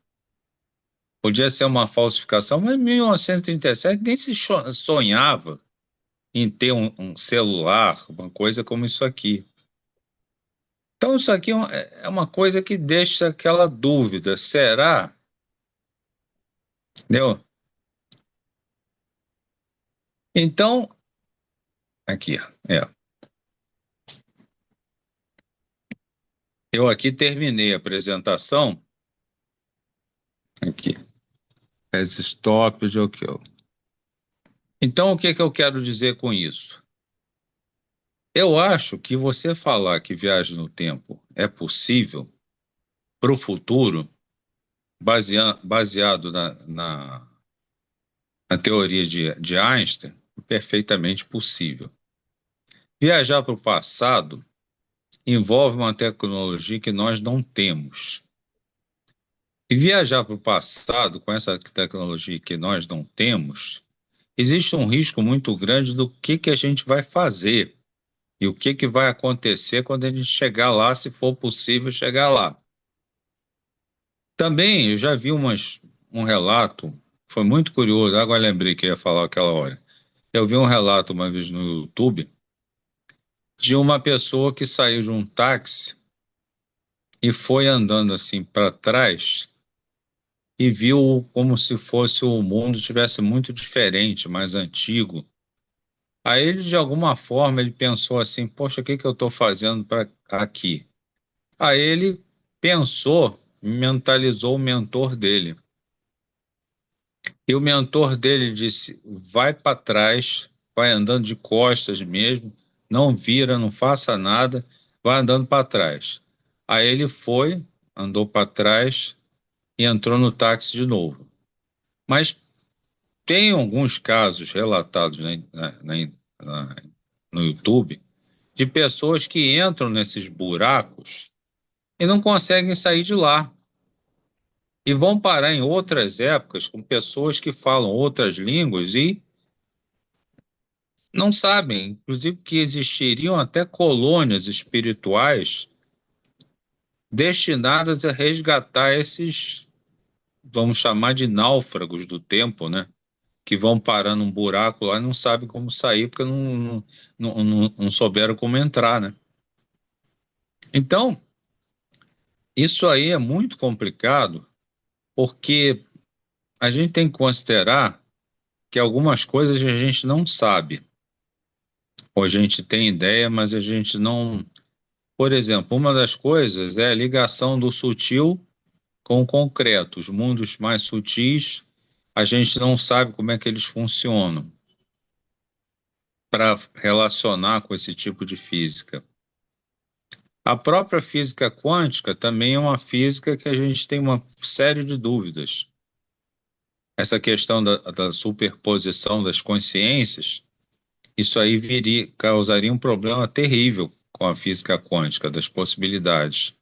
Speaker 2: podia ser uma falsificação, mas em 1937 nem se sonhava em ter um celular, uma coisa como isso aqui. Então, isso aqui é uma coisa que deixa aquela dúvida: será? Entendeu? Então, aqui, é. Eu aqui terminei a apresentação. Aqui, as stops, ok. Então, o que que eu quero dizer com isso? Eu acho que você falar que viagem no tempo é possível para o futuro, baseado na teoria de Einstein, é perfeitamente possível. Viajar para o passado envolve uma tecnologia que nós não temos. E viajar para o passado com essa tecnologia que nós não temos, existe um risco muito grande do que a gente vai fazer e o que vai acontecer quando a gente chegar lá, se for possível chegar lá. Também eu já vi um relato, foi muito curioso, agora lembrei que eu ia falar aquela hora. Eu vi um relato uma vez no YouTube de uma pessoa que saiu de um táxi e foi andando assim para trás e viu como se fosse o mundo tivesse muito diferente, mais antigo. Aí ele, de alguma forma, ele pensou assim, poxa, o que que eu estou fazendo para aqui? Aí ele pensou, mentalizou o mentor dele. E o mentor dele disse, vai para trás, vai andando de costas mesmo, não vira, não faça nada, vai andando para trás. Aí ele foi, andou para trás e entrou no táxi de novo. Mas tem alguns casos relatados no YouTube de pessoas que entram nesses buracos e não conseguem sair de lá. E vão parar em outras épocas com pessoas que falam outras línguas e não sabem, inclusive, que existiriam até colônias espirituais destinadas a resgatar esses, vamos chamar de náufragos do tempo, né? Que vão parar num buraco lá e não sabem como sair porque não souberam como entrar, né? Então, isso aí é muito complicado porque a gente tem que considerar que algumas coisas a gente não sabe, ou a gente tem ideia, mas a gente não. Por exemplo, uma das coisas é a ligação do sutil com o concreto. Os mundos mais sutis, a gente não sabe como é que eles funcionam para relacionar com esse tipo de física. A própria física quântica também é uma física que a gente tem uma série de dúvidas. Essa questão da superposição das consciências, isso aí causaria um problema terrível com a física quântica, das possibilidades.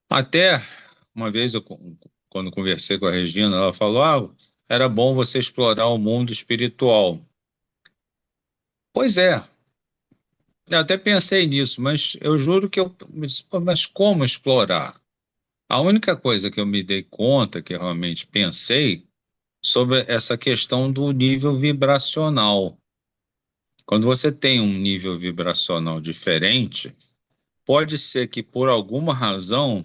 Speaker 2: Até uma vez, quando conversei com a Regina, ela falou: era bom você explorar o mundo espiritual. Pois é, eu até pensei nisso, mas eu juro que eu me disse: "Pô, mas como explorar?" A única coisa que eu me dei conta, que eu realmente pensei, sobre essa questão do nível vibracional. Quando você tem um nível vibracional diferente, pode ser que por alguma razão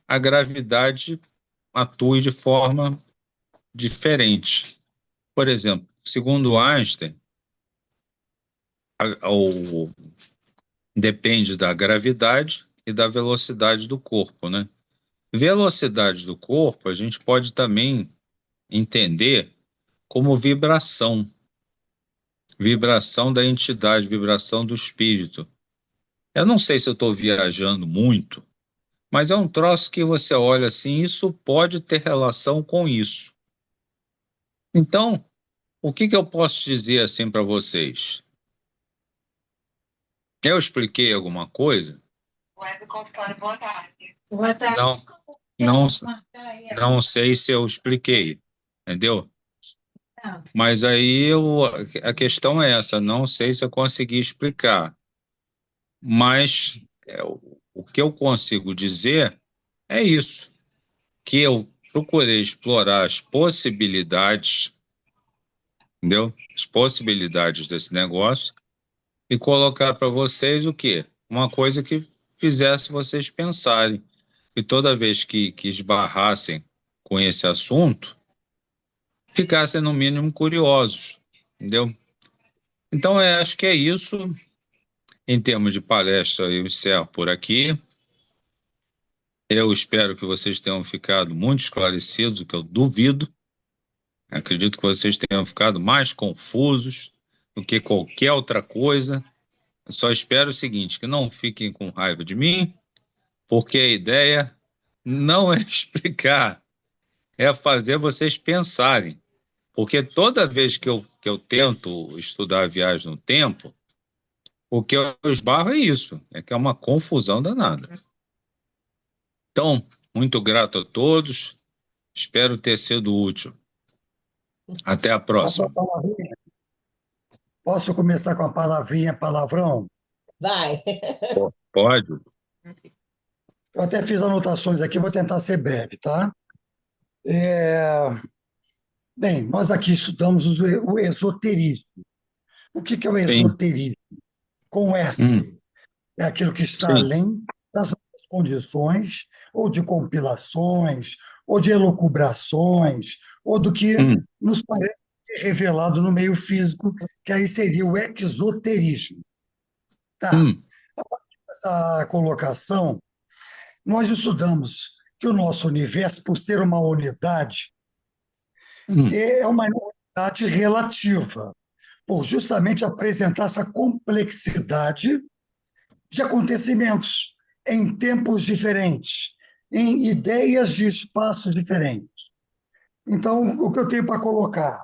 Speaker 2: a gravidade atue de forma diferente. Por exemplo, segundo Einstein, depende da gravidade e da velocidade do corpo, né? Velocidade do corpo a gente pode também entender como vibração, vibração da entidade, vibração do espírito. Eu não sei se eu estou viajando muito, mas é um troço que você olha assim, isso pode ter relação com isso. Então, o que que eu posso dizer assim para vocês? Eu expliquei alguma coisa?
Speaker 5: Web computador, boa tarde. Boa tarde.
Speaker 2: Não, não sei se eu expliquei, entendeu?
Speaker 5: Não.
Speaker 2: Mas aí a questão é essa, não sei se eu consegui explicar. Mas o que eu consigo dizer é isso, que eu procurei explorar as possibilidades, entendeu? As possibilidades desse negócio e colocar para vocês o quê? Uma coisa que fizesse vocês pensarem. E toda vez que esbarrassem com esse assunto, ficassem no mínimo curiosos, entendeu? Então, acho que é isso. Em termos de palestra, eu encerro por aqui. Eu espero que vocês tenham ficado muito esclarecidos, o que eu duvido. Acredito que vocês tenham ficado mais confusos do que qualquer outra coisa. Eu só espero o seguinte, que não fiquem com raiva de mim, porque a ideia não é explicar, é fazer vocês pensarem. Porque toda vez que eu tento estudar a viagem no tempo, o que eu esbarro é isso, é que é uma confusão danada. Então, muito grato a todos, espero ter sido útil. Até a
Speaker 6: Posso,
Speaker 2: próxima.
Speaker 6: posso começar com a palavrinha, palavrão?
Speaker 1: Vai.
Speaker 2: Pode?
Speaker 6: Eu até fiz anotações aqui, vou tentar ser breve, tá? Bem, nós aqui estudamos o esoterismo. O que é o
Speaker 2: Sim.
Speaker 6: esoterismo? Com S. É aquilo que está
Speaker 2: Sim.
Speaker 6: além das nossas condições, ou de compilações, ou de elucubrações, ou do que nos parece revelado no meio físico, que aí seria o exoterismo. Tá. Essa colocação, nós estudamos que o nosso universo, por ser uma unidade, é uma unidade relativa, por justamente apresentar essa complexidade de acontecimentos em tempos diferentes, em ideias de espaços diferentes. Então, o que eu tenho para colocar?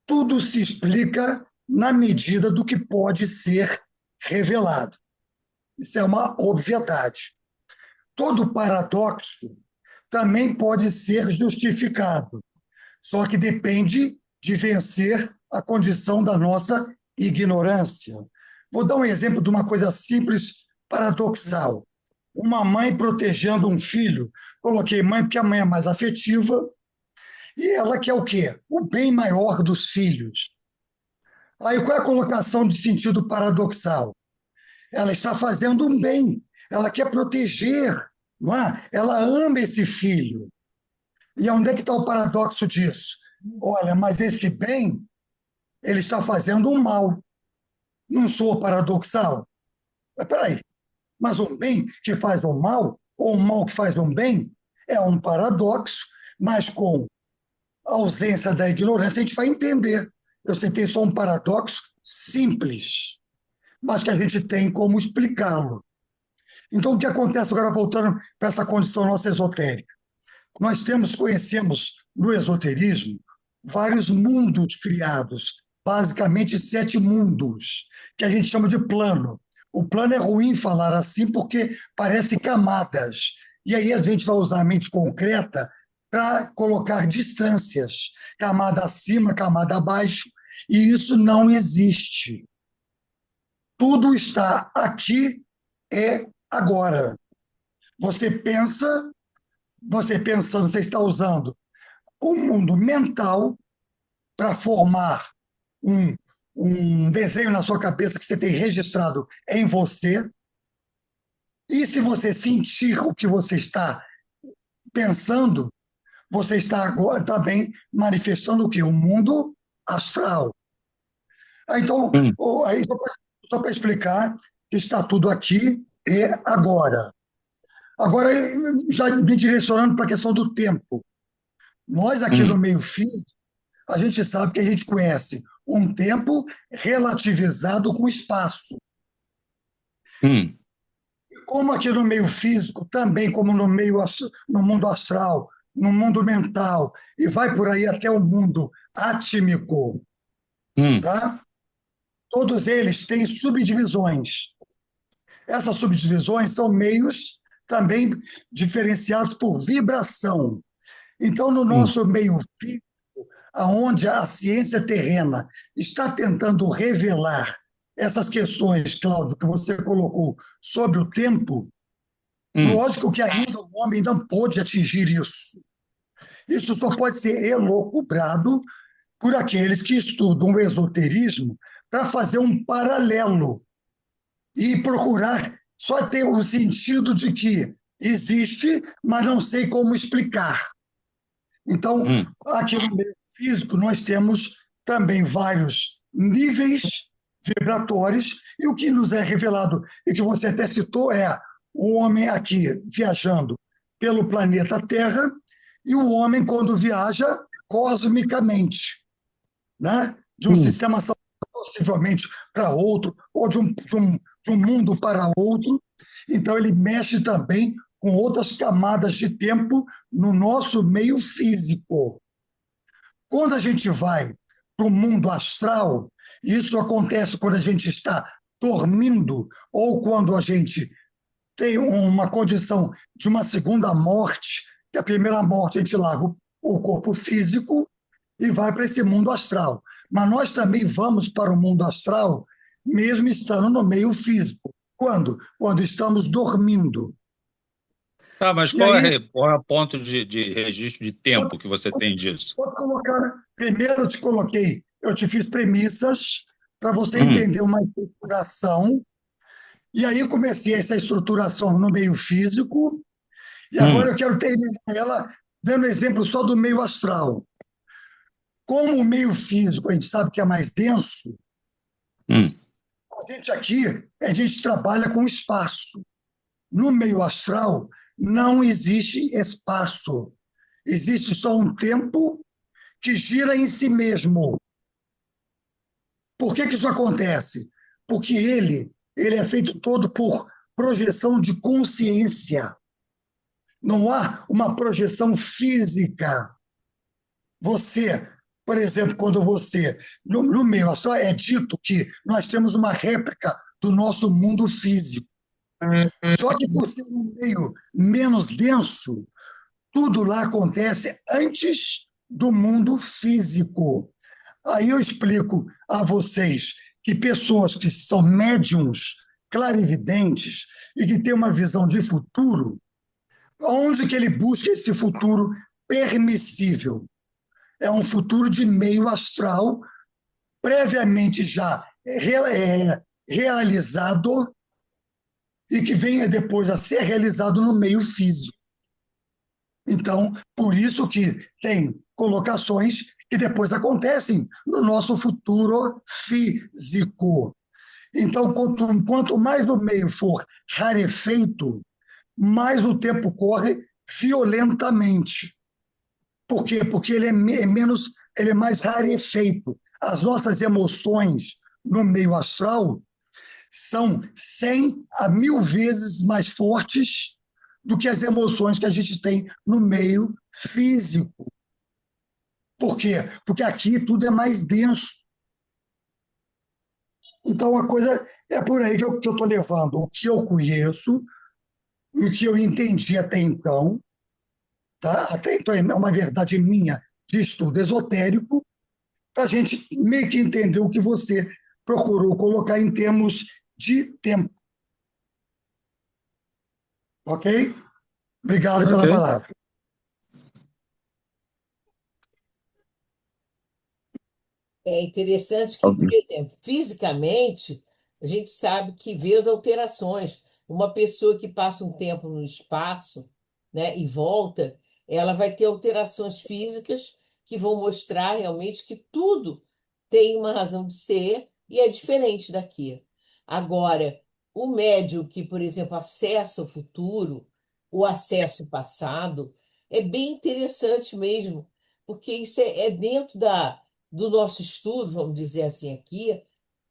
Speaker 6: Tudo se explica na medida do que pode ser revelado. Isso é uma obviedade. Todo paradoxo também pode ser justificado, só que depende de vencer a condição da nossa ignorância. Vou dar um exemplo de uma coisa simples, paradoxal. Uma mãe protegendo um filho. Coloquei mãe porque a mãe é mais afetiva e ela quer o quê? O bem maior dos filhos. Aí qual é a colocação de sentido paradoxal? Ela está fazendo um bem, ela quer proteger, não é? Ela ama esse filho. E onde é que está o paradoxo disso? olha, mas esse bem, ele está fazendo um mal. Não sou paradoxal? Mas peraí, mas um bem que faz um mal, ou um mal que faz um bem, é um paradoxo, mas com a ausência da ignorância a gente vai entender. Eu citei só um paradoxo simples, mas que a gente tem como explicá-lo. Então, o que acontece agora, voltando para essa condição nossa esotérica? Nós conhecemos no esoterismo vários mundos criados, basicamente 7 mundos, que a gente chama de plano. O plano é ruim falar assim porque parece camadas. E aí a gente vai usar a mente concreta para colocar distâncias, camada acima, camada abaixo, e isso não existe. Tudo está aqui, é agora. Você pensa, você pensando, você está usando o mundo mental para formar um, um desenho na sua cabeça que você tem registrado em você. E se você sentir o que você está pensando, você está agora também manifestando o quê? O mundo astral. Então,
Speaker 2: Hum,
Speaker 6: aí, só para explicar que está tudo aqui e agora. Agora, já me direcionando para a questão do tempo. Nós aqui no
Speaker 2: hum,
Speaker 6: meio físico, a gente sabe que a gente conhece um tempo relativizado com espaço.
Speaker 2: hum,
Speaker 6: Como aqui no meio físico, também como no mundo astral, no mundo mental, e vai por aí até o mundo átmico,
Speaker 2: hum,
Speaker 6: tá? Todos eles têm subdivisões. Essas subdivisões são meios também diferenciados por vibração. Então, no
Speaker 2: hum,
Speaker 6: nosso meio físico, aonde a ciência terrena está tentando revelar essas questões, Cláudio, que você colocou sobre o tempo,
Speaker 2: hum.
Speaker 6: lógico que ainda o homem não pôde atingir isso. Isso só pode ser elucubrado por aqueles que estudam o esoterismo para fazer um paralelo e procurar só ter o sentido de que existe, mas não sei como explicar. Então,
Speaker 2: Hum.
Speaker 6: aqui no meio físico, nós temos também vários níveis vibratórios, e o que nos é revelado, e que você até citou, é o homem aqui viajando pelo planeta Terra e o homem quando viaja cosmicamente, né? De um
Speaker 2: Hum.
Speaker 6: sistema solar possivelmente para outro, ou de um mundo para outro. Então, ele mexe também com outras camadas de tempo no nosso meio físico. Quando a gente vai para o mundo astral, isso acontece quando a gente está dormindo ou quando a gente tem uma condição de uma segunda morte, que a primeira morte a gente larga o corpo físico e vai para esse mundo astral. Mas nós também vamos para o mundo astral, mesmo estando no meio físico. Quando? Quando estamos dormindo.
Speaker 2: Tá, mas
Speaker 6: E aí,
Speaker 2: qual é o ponto de registro de tempo que você tem disso?
Speaker 6: posso colocar. Primeiro, eu te fiz premissas para você
Speaker 2: Hum,
Speaker 6: entender uma estruturação. E aí, eu comecei essa estruturação no meio físico, e agora
Speaker 2: hum,
Speaker 6: eu quero terminar ela dando exemplo só do meio astral. Como o meio físico a gente sabe que é mais denso,
Speaker 2: hum,
Speaker 6: a gente aqui, a gente trabalha com espaço. No meio astral, não existe espaço. Existe só um tempo que gira em si mesmo. Por que isso acontece? Porque ele é feito todo por projeção de consciência. Não há uma projeção física. Você, por exemplo, no meio astral, é dito que nós temos uma réplica do nosso mundo físico. Só que por ser um meio menos denso, tudo lá acontece antes do mundo físico. Aí eu explico a vocês que pessoas que são médiums, clarividentes e que têm uma visão de futuro, onde que ele busca esse futuro permissível? É um futuro de meio astral, previamente já realizado e que venha depois a ser realizado no meio físico. Então, por isso que tem colocações que depois acontecem no nosso futuro físico. Então, quanto mais o meio for rarefeito, mais o tempo corre violentamente. Por quê? Porque ele é mais rarefeito. As nossas emoções no meio astral são 100 a 1000 vezes mais fortes do que as emoções que a gente tem no meio físico. Por quê? Porque aqui tudo é mais denso. Então, a coisa é por aí que eu estou levando o que eu conheço, o que eu entendi até então, tá? Até então é uma verdade minha de estudo esotérico, para a gente meio que entender o que você procurou colocar em termos de tempo. Ok? Obrigado pela
Speaker 2: Ok.
Speaker 6: palavra.
Speaker 1: É interessante que, por exemplo, fisicamente, a gente sabe que vê as alterações. Uma pessoa que passa um tempo no espaço, né, e volta, ela vai ter alterações físicas que vão mostrar realmente que tudo tem uma razão de ser e é diferente daqui. Agora, o médium que, por exemplo, acessa o futuro, o acesso ao passado, é bem interessante mesmo, porque isso é dentro do nosso estudo, vamos dizer assim aqui,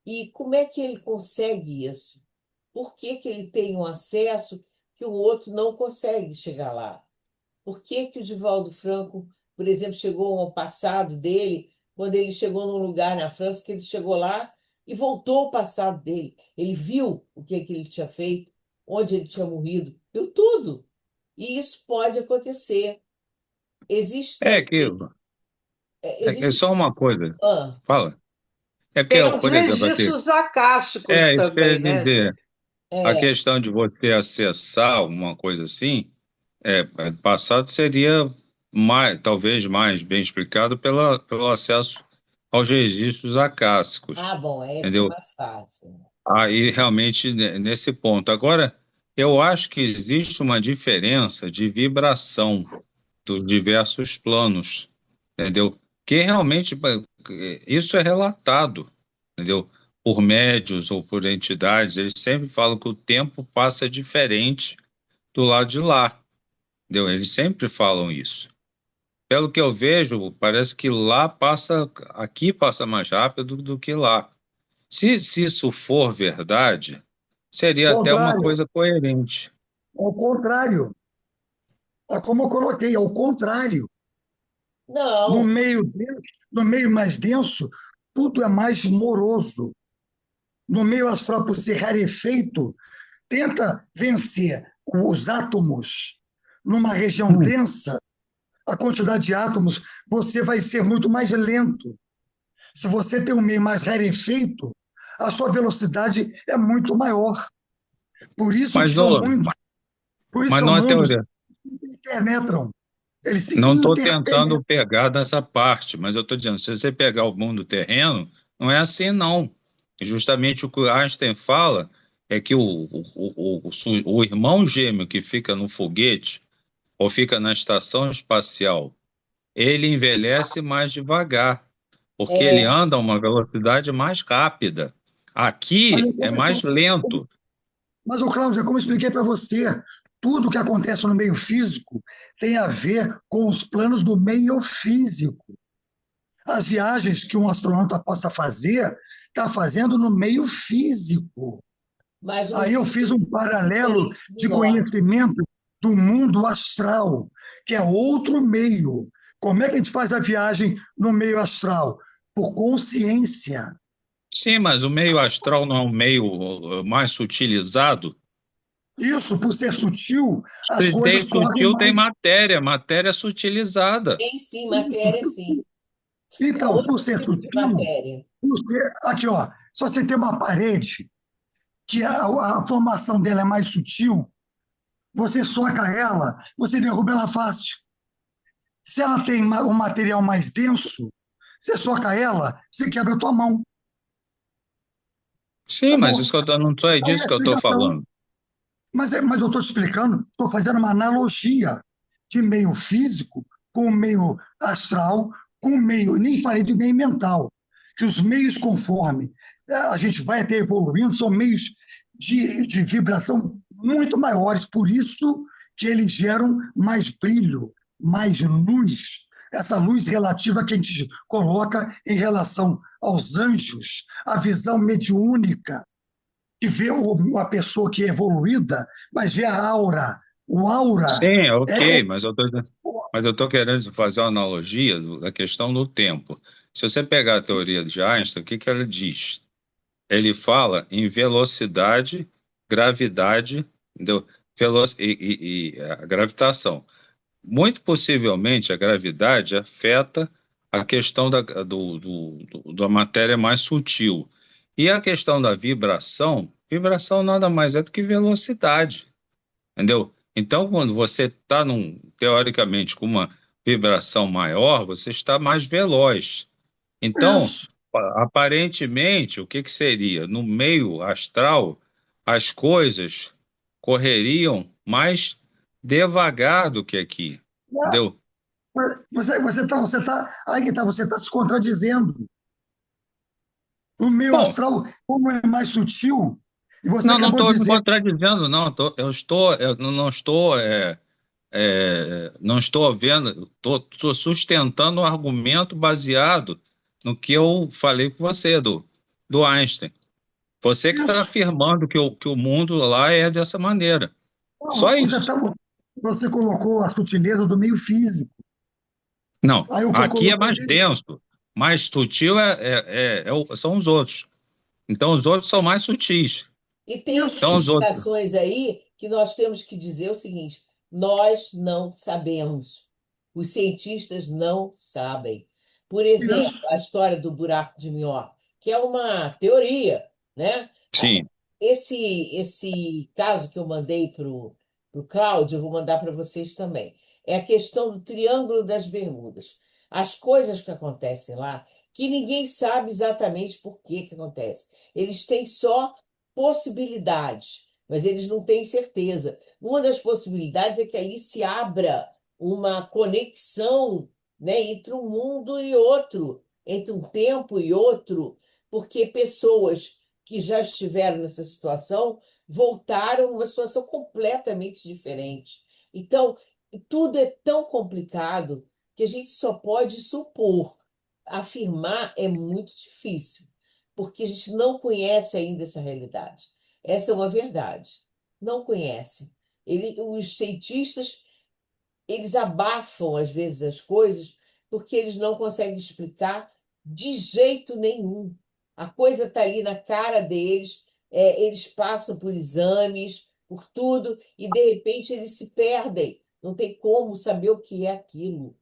Speaker 1: e como é que ele consegue isso? Por que que ele tem um acesso que o outro não consegue chegar lá? Por que que o Divaldo Franco, por exemplo, chegou ao passado dele, quando ele chegou num lugar na França, que ele chegou lá e voltou ao passado dele? Ele viu o que que ele tinha feito, onde ele tinha morrido, viu tudo. E isso pode acontecer. Existe
Speaker 2: É que
Speaker 1: também,
Speaker 2: é
Speaker 1: existe,
Speaker 2: só uma coisa.
Speaker 1: ah,
Speaker 2: Fala. É porque,
Speaker 4: Tem os
Speaker 2: por exemplo, aqui,
Speaker 4: registros acásticos
Speaker 2: isso que eu ia
Speaker 4: também, né,
Speaker 2: dizer.
Speaker 4: Júlio?
Speaker 2: A
Speaker 1: é,
Speaker 2: questão de você acessar uma coisa assim, passado seria mais, talvez mais bem explicado pelo acesso aos registros acásticos,
Speaker 1: bom, aí fica
Speaker 2: entendeu?
Speaker 1: mais fácil.
Speaker 2: Aí realmente nesse ponto. Agora, eu acho que existe uma diferença de vibração dos diversos planos, entendeu? Que realmente isso é relatado, entendeu? Por médios ou por entidades, eles sempre falam que o tempo passa diferente do lado de lá, entendeu? Eles sempre falam isso. Pelo que eu vejo, parece que aqui passa mais rápido do que lá. Se isso for verdade, seria até uma
Speaker 6: Contrário,
Speaker 2: coisa coerente.
Speaker 6: ao contrário. É como eu coloquei, ao contrário. No
Speaker 1: Não,
Speaker 6: meio, no meio mais denso, tudo é mais moroso. No meio astral, por ser rarefeito, tenta vencer os átomos numa região
Speaker 2: Hum.
Speaker 6: densa, a quantidade de átomos, você vai ser muito mais lento. Se você tem um meio mais rarefeito, a sua velocidade é muito maior. Por isso
Speaker 2: Mas,
Speaker 6: que
Speaker 2: ô, mas
Speaker 6: são
Speaker 2: não é
Speaker 6: mundos
Speaker 2: teoria.
Speaker 6: que interpenetram, eles se
Speaker 2: Não estou
Speaker 6: interpenetram.
Speaker 2: tentando pegar dessa parte, mas eu estou dizendo, se você pegar o mundo terreno, não é assim, não. Justamente o que o Einstein fala é que o irmão gêmeo que fica no foguete ou fica na estação espacial, ele envelhece mais devagar, porque ele
Speaker 1: é,
Speaker 2: anda a uma velocidade mais rápida.
Speaker 6: Mas,
Speaker 2: Aqui é mais lento.
Speaker 6: mas, ô Cláudio, como eu expliquei para você, tudo que acontece no meio físico tem a ver com os planos do meio físico. As viagens que um astronauta possa fazer, está fazendo no meio físico.
Speaker 1: mas um
Speaker 6: Aí eu fiz
Speaker 1: físico
Speaker 6: um paralelo
Speaker 1: diferente do
Speaker 6: de
Speaker 1: nosso.
Speaker 6: conhecimento do mundo astral, que é outro meio. Como é que a gente faz a viagem no meio astral? Por consciência.
Speaker 2: Sim, mas o meio astral não é um meio mais sutilizado?
Speaker 6: Isso, por ser sutil, as
Speaker 2: Se
Speaker 6: coisas
Speaker 2: tem
Speaker 6: correm
Speaker 2: sutil, tem
Speaker 6: mais.
Speaker 2: matéria sutilizada.
Speaker 1: Tem sim,
Speaker 6: Isso.
Speaker 1: matéria sim. É
Speaker 6: Então, por
Speaker 1: outro
Speaker 6: ser
Speaker 1: tipo de
Speaker 6: sutil,
Speaker 1: matéria.
Speaker 6: aqui, ó, se você tem uma parede que a formação dela é mais sutil, você soca ela, você derruba ela fácil. Se ela tem um material mais denso, você soca ela, você quebra a tua mão.
Speaker 2: Sim, mas
Speaker 6: Acabou.
Speaker 2: isso que não é
Speaker 6: Aí
Speaker 2: disso
Speaker 6: a
Speaker 2: que eu estou
Speaker 6: explicação.
Speaker 2: falando.
Speaker 6: Mas eu estou te explicando, estou fazendo uma analogia de meio físico com o meio astral, com o meio, eu nem falei de meio mental, que os meios conforme a gente vai até evoluindo, são meios de vibração muito maiores, por isso que eles geram mais brilho, mais luz, essa luz relativa que a gente coloca em relação aos anjos, a visão mediúnica, que vê a pessoa que é evoluída, mas vê a aura. O aura
Speaker 2: Sim,
Speaker 6: é
Speaker 2: ok, mas eu tô querendo fazer uma analogia da questão do tempo. Se você pegar a teoria de Einstein, o que que ela diz? Ele fala em velocidade, gravidade, entendeu? E a gravitação. Muito possivelmente a gravidade afeta a questão da matéria mais sutil. E a questão da vibração, vibração nada mais é do que velocidade, entendeu? Então, quando você está, teoricamente, com uma vibração maior, você está mais veloz. Então,
Speaker 6: isso.
Speaker 2: aparentemente, o que que seria? No meio astral, as coisas correriam mais devagar do que aqui, entendeu?
Speaker 6: Aí que tá, você está se contradizendo. O meio
Speaker 2: Bom,
Speaker 6: astral, como é mais sutil, e você
Speaker 2: não
Speaker 6: acabou de
Speaker 2: estou me
Speaker 6: dizer,
Speaker 2: contradizendo, não. Eu não estou, não estou vendo, estou sustentando um argumento baseado no que eu falei com você, do Einstein. Você que está
Speaker 6: isso,
Speaker 2: afirmando que o mundo lá é dessa maneira. Só
Speaker 6: não,
Speaker 2: isso.
Speaker 6: você colocou a sutileza do meio físico.
Speaker 2: Não,
Speaker 6: Aí o que eu
Speaker 2: aqui é
Speaker 6: coloquei,
Speaker 2: mais denso, mais sutil são os outros. Então os outros são mais sutis.
Speaker 1: E tem
Speaker 2: Então os outros.
Speaker 1: explicações aí que nós temos que dizer o seguinte: nós não sabemos. Os cientistas não sabem. Por exemplo,
Speaker 6: isso,
Speaker 1: a história do buraco de minhoca, que é uma teoria, né? Ah,
Speaker 2: Sim,
Speaker 1: esse caso que eu mandei para o Cláudio, eu vou mandar para vocês também. É a questão do Triângulo das Bermudas. As coisas que acontecem lá, que ninguém sabe exatamente por que que acontece. Eles têm só possibilidades, mas eles não têm certeza. Uma das possibilidades é que aí se abra uma conexão, né, entre um mundo e outro, entre um tempo e outro, porque pessoas que já estiveram nessa situação voltaram a uma situação completamente diferente. Então, tudo é tão complicado que a gente só pode supor. Afirmar é muito difícil porque a gente não conhece ainda essa realidade. Essa é uma verdade. Não conhece. Os cientistas, eles abafam às vezes as coisas porque eles não conseguem explicar de jeito nenhum. A coisa está ali na cara deles, eles passam por exames, por tudo, e de repente eles se perdem. Não tem como saber o que é aquilo.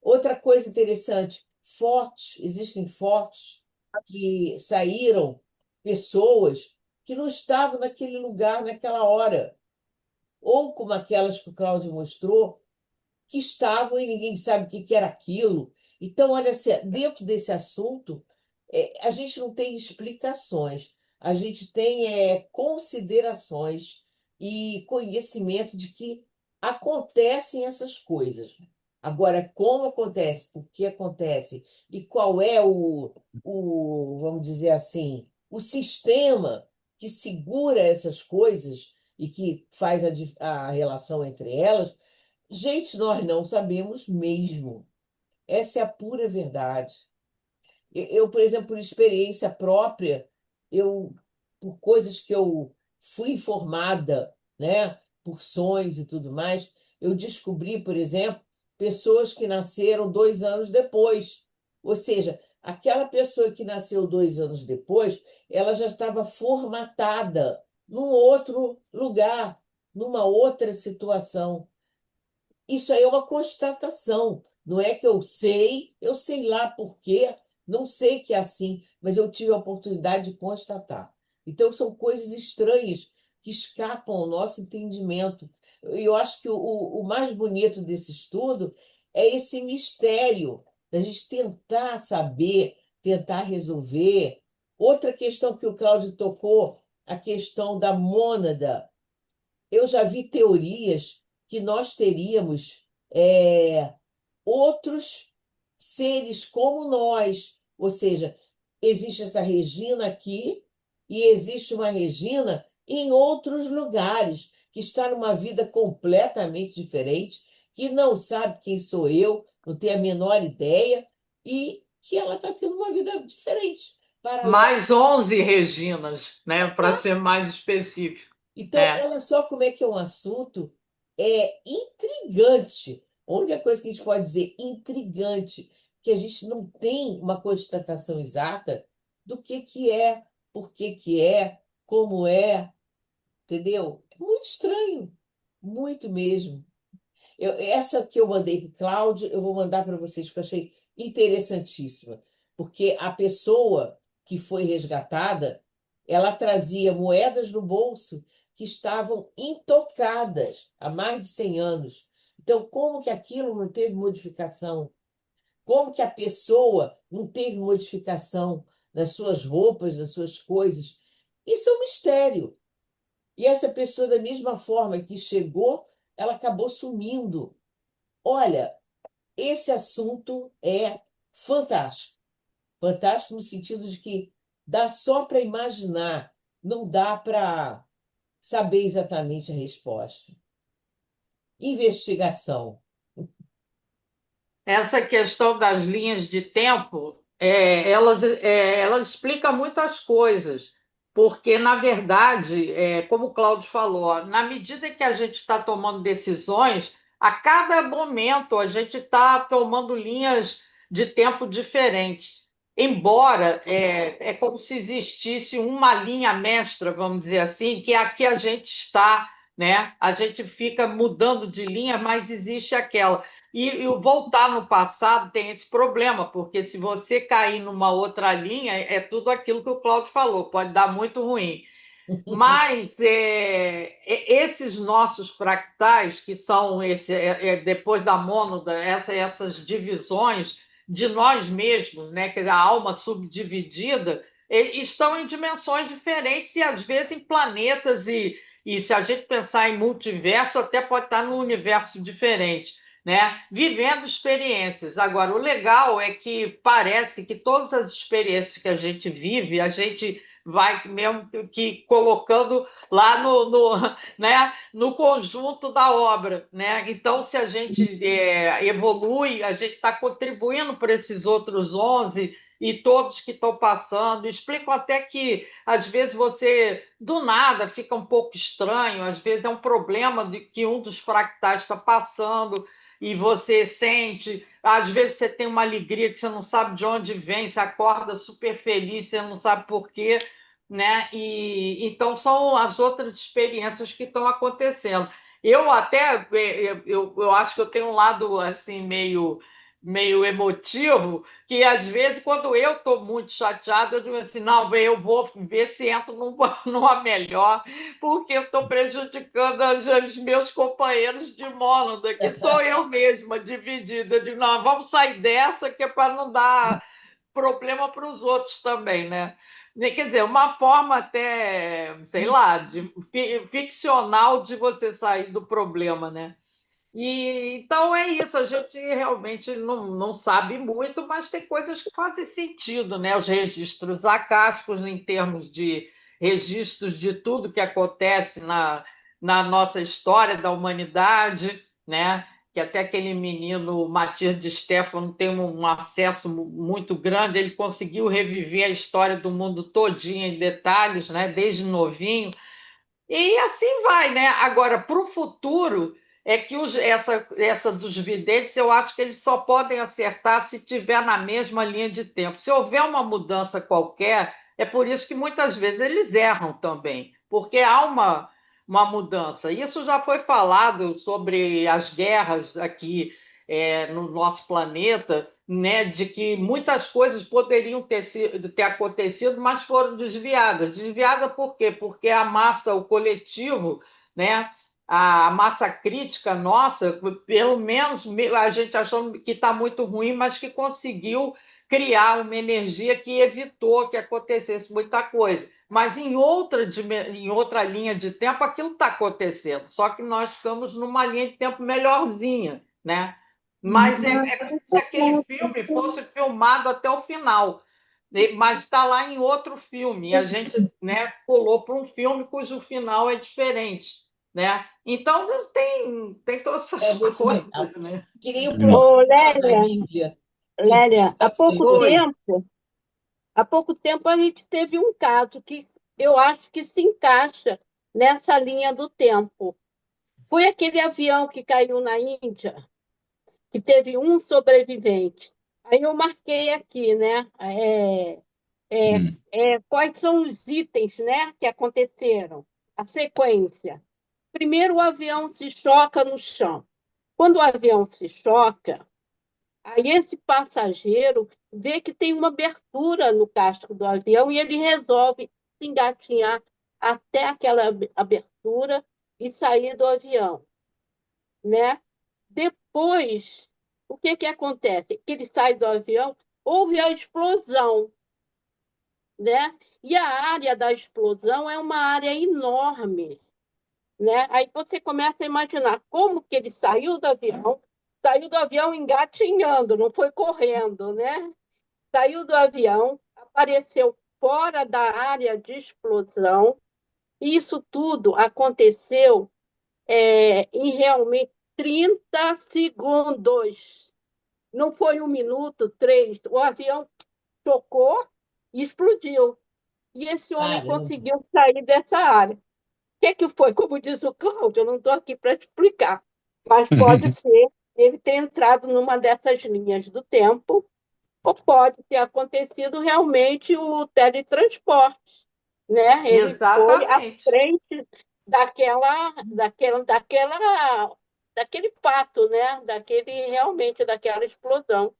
Speaker 1: Outra coisa interessante, fotos, existem fotos que saíram pessoas que não estavam naquele lugar naquela hora, ou como aquelas que o Cláudio mostrou, que estavam e ninguém sabe o que que era aquilo. Então, olha, dentro desse assunto, a gente não tem explicações, a gente tem considerações e conhecimento de que acontecem essas coisas. Agora, como acontece, por que acontece e qual é vamos dizer assim, o sistema que segura essas coisas e que faz a relação entre elas, gente, nós não sabemos mesmo. Essa é a pura verdade. Por exemplo, por experiência própria, eu, por coisas que eu fui informada, né, por sonhos e tudo mais, eu descobri, por exemplo, pessoas que nasceram 2 anos depois. Ou seja, aquela pessoa que nasceu 2 anos depois, ela já estava formatada num outro lugar, numa outra situação. Isso aí é uma constatação. Não é que eu sei lá por quê, não sei que é assim, mas eu tive a oportunidade de constatar. Então, são coisas estranhas que escapam ao nosso entendimento. Eu acho que o mais bonito desse estudo é esse mistério, da gente tentar saber, tentar resolver. Outra questão que o Cláudio tocou, a questão da mônada. Eu já vi teorias que nós teríamos outros seres como nós. Ou seja, existe essa Regina aqui e existe uma Regina em outros lugares, que está numa vida completamente diferente, que não sabe quem sou eu, não tem a menor ideia, e que ela está tendo uma vida diferente, paralela.
Speaker 4: Mais 11 Reginas, né? Para ser mais específico.
Speaker 1: Então,
Speaker 4: É.
Speaker 1: olha só como é que é um assunto intrigante. A única coisa que a gente pode dizer intrigante, que a gente não tem uma constatação exata do que é, por que é, como é, entendeu? Muito estranho, muito mesmo. Essa que eu mandei para o Cláudio, eu vou mandar para vocês, que eu achei interessantíssima, porque a pessoa que foi resgatada, ela trazia moedas no bolso que estavam intocadas há mais de 100 anos. Então, como que aquilo não teve modificação? Como que a pessoa não teve modificação nas suas roupas, nas suas coisas? Isso é um mistério. E essa pessoa, da mesma forma que chegou, ela acabou sumindo. Olha, esse assunto é fantástico. Fantástico no sentido de que dá só para imaginar, não dá para saber exatamente a resposta. Investigação.
Speaker 4: Essa questão das linhas de tempo, ela explica muitas coisas, porque, na verdade, como o Cláudio falou, ó, na medida que a gente está tomando decisões, a cada momento a gente está tomando linhas de tempo diferentes. Embora é como se existisse uma linha mestra, vamos dizer assim, que é a que a gente está, né? A gente fica mudando de linha, mas existe aquela. E o voltar no passado tem esse problema, porque se você cair numa outra linha, é tudo aquilo que o Cláudio falou, pode dar muito ruim. Mas esses nossos fractais, que são depois da mônada, essas divisões de nós mesmos, né, que é a alma subdividida, estão em dimensões diferentes e às vezes em planetas, e se a gente pensar em multiverso, até pode estar num universo diferente. Né? Vivendo experiências. Agora, o legal é que parece que todas as experiências que a gente vive, a gente vai mesmo que colocando lá né, no conjunto da obra. Né? Então, se a gente evolui, a gente está contribuindo para esses outros 11 e todos que estão passando. Explicam até que, às vezes, você, do nada, fica um pouco estranho, às vezes é um problema de que um dos fractais está passando e você sente, às vezes você tem uma alegria que você não sabe de onde vem, você acorda super feliz, você não sabe por quê, né? E então são as outras experiências que estão acontecendo. Eu até eu acho que eu tenho um lado assim meio emotivo, que às vezes quando eu estou muito chateada, eu digo assim, não, eu vou ver se entro numa melhor, porque eu estou prejudicando os meus companheiros de mônada, que sou eu mesma dividida. Eu digo, não, vamos sair dessa, que é para não dar problema para os outros também, né? Quer dizer, uma forma até, sei lá, ficcional de você sair do problema, né? E então é isso, a gente realmente não sabe muito, mas tem coisas que fazem sentido, né? Os registros acásticos, em termos de registros de tudo que acontece na nossa história da humanidade, né? Que até aquele menino Matias de Stefano tem um acesso muito grande, ele conseguiu reviver a história do mundo todinha em detalhes, né? Desde novinho. E assim vai, né? Agora, para o futuro, é que essa dos videntes, eu acho que eles só podem acertar se tiver na mesma linha de tempo. Se houver uma mudança qualquer, é por isso que muitas vezes eles erram também, porque há uma mudança. Isso já foi falado sobre as guerras aqui no nosso planeta, né, de que muitas coisas poderiam ter acontecido, mas foram desviadas. Desviada por quê? Porque a massa, o coletivo, né, a massa crítica nossa, pelo menos a gente achando que está muito ruim, mas que conseguiu criar uma energia que evitou que acontecesse muita coisa. Mas em outra linha de tempo aquilo está acontecendo, só que nós ficamos numa linha de tempo melhorzinha, né? Mas é como se aquele filme fosse filmado até o final. Mas está lá em outro filme. E a gente, né, pulou para um filme cujo final é diferente. Né? Então tem todas
Speaker 1: É
Speaker 4: essas
Speaker 1: muito legal.
Speaker 4: coisas, né?
Speaker 1: Que nem o
Speaker 3: Hum.
Speaker 7: Ô,
Speaker 1: profeta da
Speaker 7: Lélia,
Speaker 1: Bíblia, que
Speaker 7: Lélia,
Speaker 1: já foi.
Speaker 4: Oi.
Speaker 7: há pouco tempo a gente teve um caso que eu acho que se encaixa nessa linha do tempo. Foi aquele avião que caiu na Índia, que teve um sobrevivente. Aí eu marquei aqui, né?
Speaker 2: Hum.
Speaker 7: Quais são os itens, né, que aconteceram? A sequência. Primeiro, o avião se choca no chão. Quando o avião se choca, aí esse passageiro vê que tem uma abertura no casco do avião e ele resolve se engatinhar até aquela abertura e sair do avião, né? Depois, o que acontece? Que ele sai do avião, houve a explosão, né? E a área da explosão é uma área enorme, né? Aí você começa a imaginar como que ele saiu do avião engatinhando, não foi correndo, né? Saiu do avião, apareceu fora da área de explosão, e isso tudo aconteceu em realmente 30 segundos. Não foi 1 minuto, 3. O avião tocou e explodiu. E esse homem
Speaker 1: Caramba.
Speaker 7: conseguiu sair dessa área. O que foi? Como diz o Cláudio, eu não estou aqui para explicar, mas pode ser ele ter entrado numa dessas linhas do tempo, ou pode ter acontecido realmente o teletransporte, né? Ele foi à
Speaker 4: Exatamente.
Speaker 7: frente daquele fato, né? Realmente daquela explosão.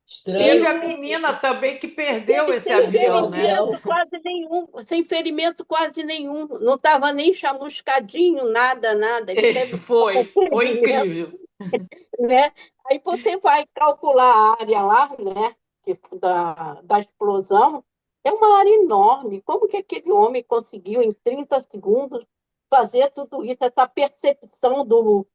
Speaker 1: Estranho.
Speaker 4: Teve a menina também que perdeu
Speaker 7: Ele
Speaker 4: esse
Speaker 7: sem
Speaker 1: Perdeu o
Speaker 4: avião, né?
Speaker 1: avião.
Speaker 7: ferimento quase nenhum, sem ferimento quase nenhum, não estava nem chamuscadinho, nada, nada. Ele teve um
Speaker 4: Foi
Speaker 7: ferimento,
Speaker 4: incrível.
Speaker 7: né? Aí você vai calcular a área lá, né? Da explosão, é uma área enorme. Como que aquele homem conseguiu, em 30 segundos, fazer tudo isso, essa percepção do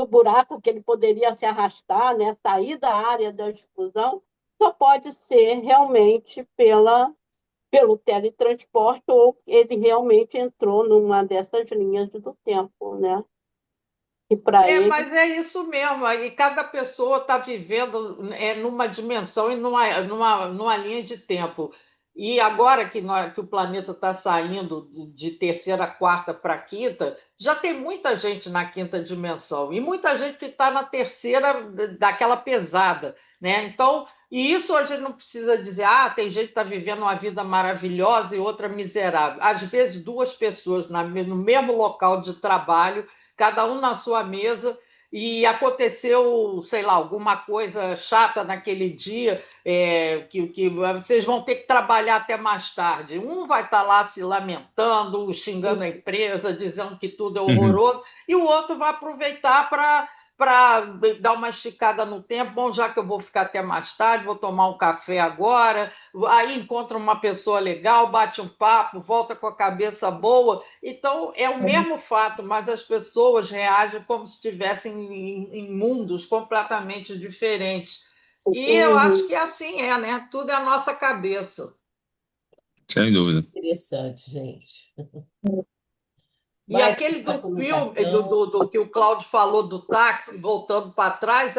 Speaker 7: buraco que ele poderia se arrastar, né? Sair da área da explosão, só pode ser realmente pelo teletransporte ou ele realmente entrou numa dessas linhas do tempo, né? E para ele.
Speaker 4: Mas é isso mesmo. E cada pessoa está vivendo numa dimensão e numa linha de tempo. E agora que o planeta está saindo de terceira, quarta para quinta, já tem muita gente na quinta dimensão e muita gente que está na terceira daquela pesada, né? Então, e isso a gente não precisa dizer, tem gente que está vivendo uma vida maravilhosa e outra miserável. Às vezes, duas pessoas no mesmo local de trabalho, cada um na sua mesa, e aconteceu, sei lá, alguma coisa chata naquele dia, que vocês vão ter que trabalhar até mais tarde. Um vai estar lá se lamentando, xingando a empresa, dizendo que tudo é horroroso, e o outro vai aproveitar para dar uma esticada no tempo. Bom, já que eu vou ficar até mais tarde, vou tomar um café agora. Aí encontra uma pessoa legal, bate um papo, volta com a cabeça boa. Então, é o mesmo fato, mas as pessoas reagem como se estivessem em mundos completamente diferentes. E eu acho que assim né? Tudo é a nossa cabeça.
Speaker 2: Sem dúvida.
Speaker 1: Interessante, gente.
Speaker 4: E
Speaker 1: Mais
Speaker 4: aquele
Speaker 1: uma
Speaker 4: do filme,
Speaker 1: colocação.
Speaker 4: do que o Cláudio falou do táxi, voltando para trás,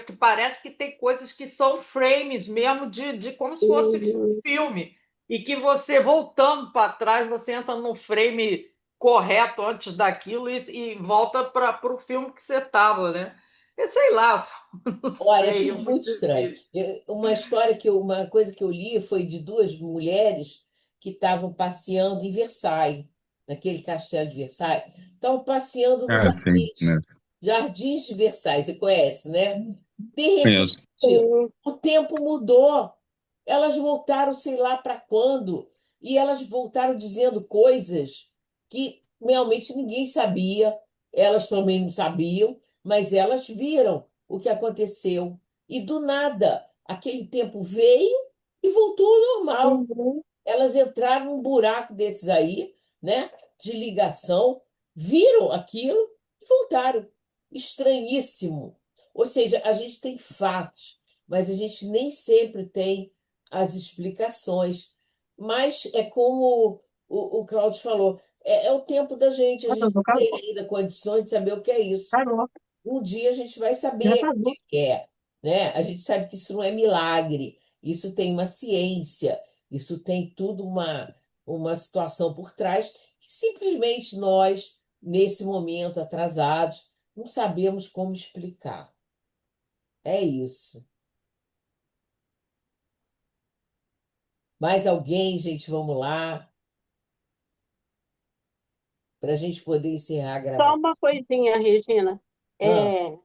Speaker 4: que parece que tem coisas que são frames mesmo, de como se fosse filme. E que você, voltando para trás, você entra no frame correto antes daquilo e volta para o filme que você estava, né? E sei lá, não
Speaker 1: Olha, é
Speaker 4: sei, é
Speaker 1: tudo
Speaker 4: muito
Speaker 1: muito estranho.
Speaker 4: difícil.
Speaker 1: Uma coisa que eu li foi de duas mulheres que estavam passeando em Versailles, naquele castelo de Versailles. Estavam passeando nos
Speaker 2: Sim, né?
Speaker 1: jardins de Versailles, você conhece, né? De repente,
Speaker 2: Conheço.
Speaker 1: o tempo mudou. Elas voltaram, sei lá para quando, e elas voltaram dizendo coisas que realmente ninguém sabia, elas também não sabiam, mas elas viram o que aconteceu. E do nada, aquele tempo veio e voltou ao normal. Elas entraram num buraco desses aí, né, de ligação, viram aquilo e voltaram. Estranhíssimo. Ou seja, a gente tem fatos, mas a gente nem sempre tem as explicações. Mas é como o Cláudio falou, é o tempo da gente, a gente não tem ainda condições de saber o que é isso. Um dia a gente vai saber o que é, né? A gente sabe que isso não é milagre, isso tem uma ciência, isso tem tudo uma situação por trás que simplesmente nós, nesse momento atrasados, não sabemos como explicar. É isso. Mais alguém, gente? Vamos lá, para a gente poder encerrar a
Speaker 7: Só
Speaker 1: gravação.
Speaker 7: uma coisinha, Regina.
Speaker 1: Ah,
Speaker 7: É,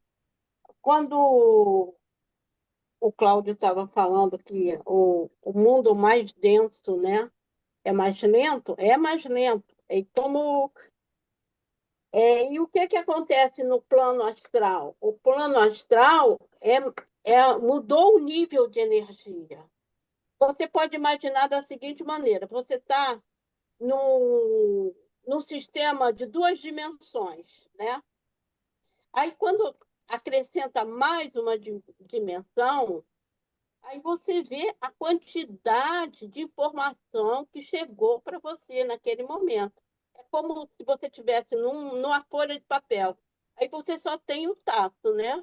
Speaker 7: quando o Cláudio estava falando que o mundo mais denso, né, é mais lento, é mais lento. E o que acontece no plano astral? O plano astral mudou o nível de energia. Você pode imaginar da seguinte maneira: você está num sistema de duas dimensões, né? Aí, quando acrescenta mais uma dimensão, aí você vê a quantidade de informação que chegou para você naquele momento. É como se você estivesse numa folha de papel. Aí você só tem o tato, né?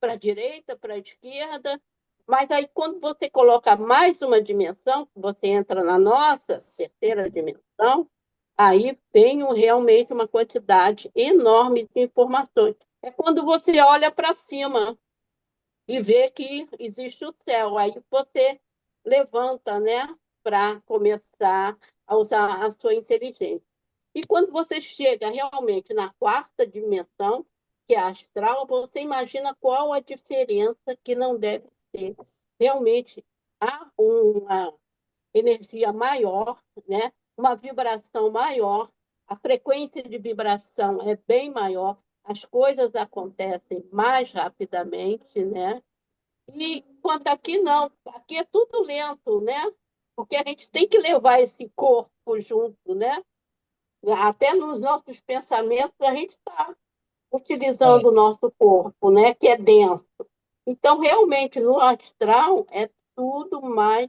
Speaker 7: Para a direita, para a esquerda. Mas aí, quando você coloca mais uma dimensão, você entra na nossa terceira dimensão, aí vem realmente uma quantidade enorme de informações. É quando você olha para cima e vê que existe o céu. Aí você levanta, né, para começar a usar a sua inteligência. E quando você chega realmente na quarta dimensão, que é a astral, você imagina qual a diferença que não deve ter. Realmente há uma energia maior, né? Uma vibração maior, a frequência de vibração é bem maior, as coisas acontecem mais rapidamente, né? E quanto aqui não, aqui é tudo lento, né? Porque a gente tem que levar esse corpo junto, né? Até nos nossos pensamentos a gente está
Speaker 1: é.
Speaker 7: utilizando o nosso corpo, né? Que é denso. Então, realmente, no astral é tudo mais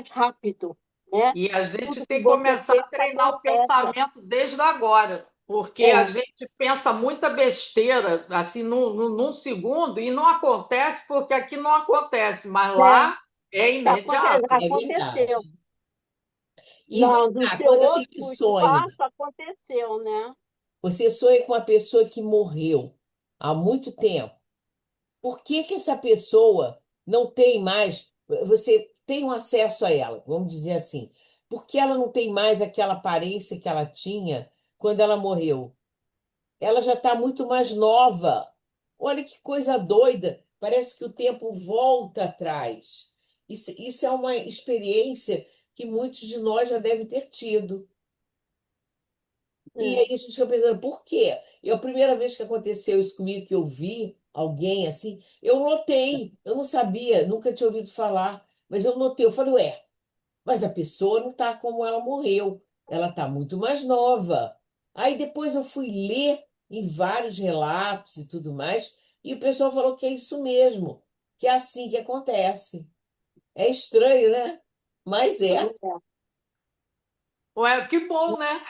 Speaker 7: rápido, né?
Speaker 4: E a gente
Speaker 7: Tudo que
Speaker 4: tem que
Speaker 7: você
Speaker 4: começar a
Speaker 7: pensa
Speaker 4: treinar o
Speaker 7: acontece.
Speaker 4: pensamento desde agora, porque a
Speaker 7: É,
Speaker 4: gente pensa muita besteira assim num segundo e não acontece porque aqui não acontece, mas
Speaker 7: é,
Speaker 4: lá é imediato.
Speaker 1: É
Speaker 7: aconteceu.
Speaker 1: verdade. E vem
Speaker 7: Não, do
Speaker 1: cá,
Speaker 7: seu
Speaker 1: quando a gente
Speaker 7: outro
Speaker 1: sonha,
Speaker 7: espaço aconteceu, né?
Speaker 1: você sonha com uma pessoa que morreu há muito tempo. Por que que essa pessoa não tem mais, você tem um acesso a ela, vamos dizer assim, por que ela não tem mais aquela aparência que ela tinha quando ela morreu? Ela já está muito mais nova. Olha que coisa doida, parece que o tempo volta atrás. Isso é uma experiência que muitos de nós já devem ter tido. E
Speaker 7: É.
Speaker 1: aí a gente fica pensando, por quê? E a primeira vez que aconteceu isso comigo, que eu vi alguém assim, eu notei, eu não sabia, nunca tinha ouvido falar, mas eu notei, eu falei, ué, mas a pessoa não está como ela morreu, ela está muito mais nova. Aí depois eu fui ler em vários relatos e tudo mais, e o pessoal falou que é isso mesmo, que é assim que acontece. É estranho, né? Mas
Speaker 7: Pois
Speaker 1: é,
Speaker 7: é.
Speaker 4: Ué, que bom, né?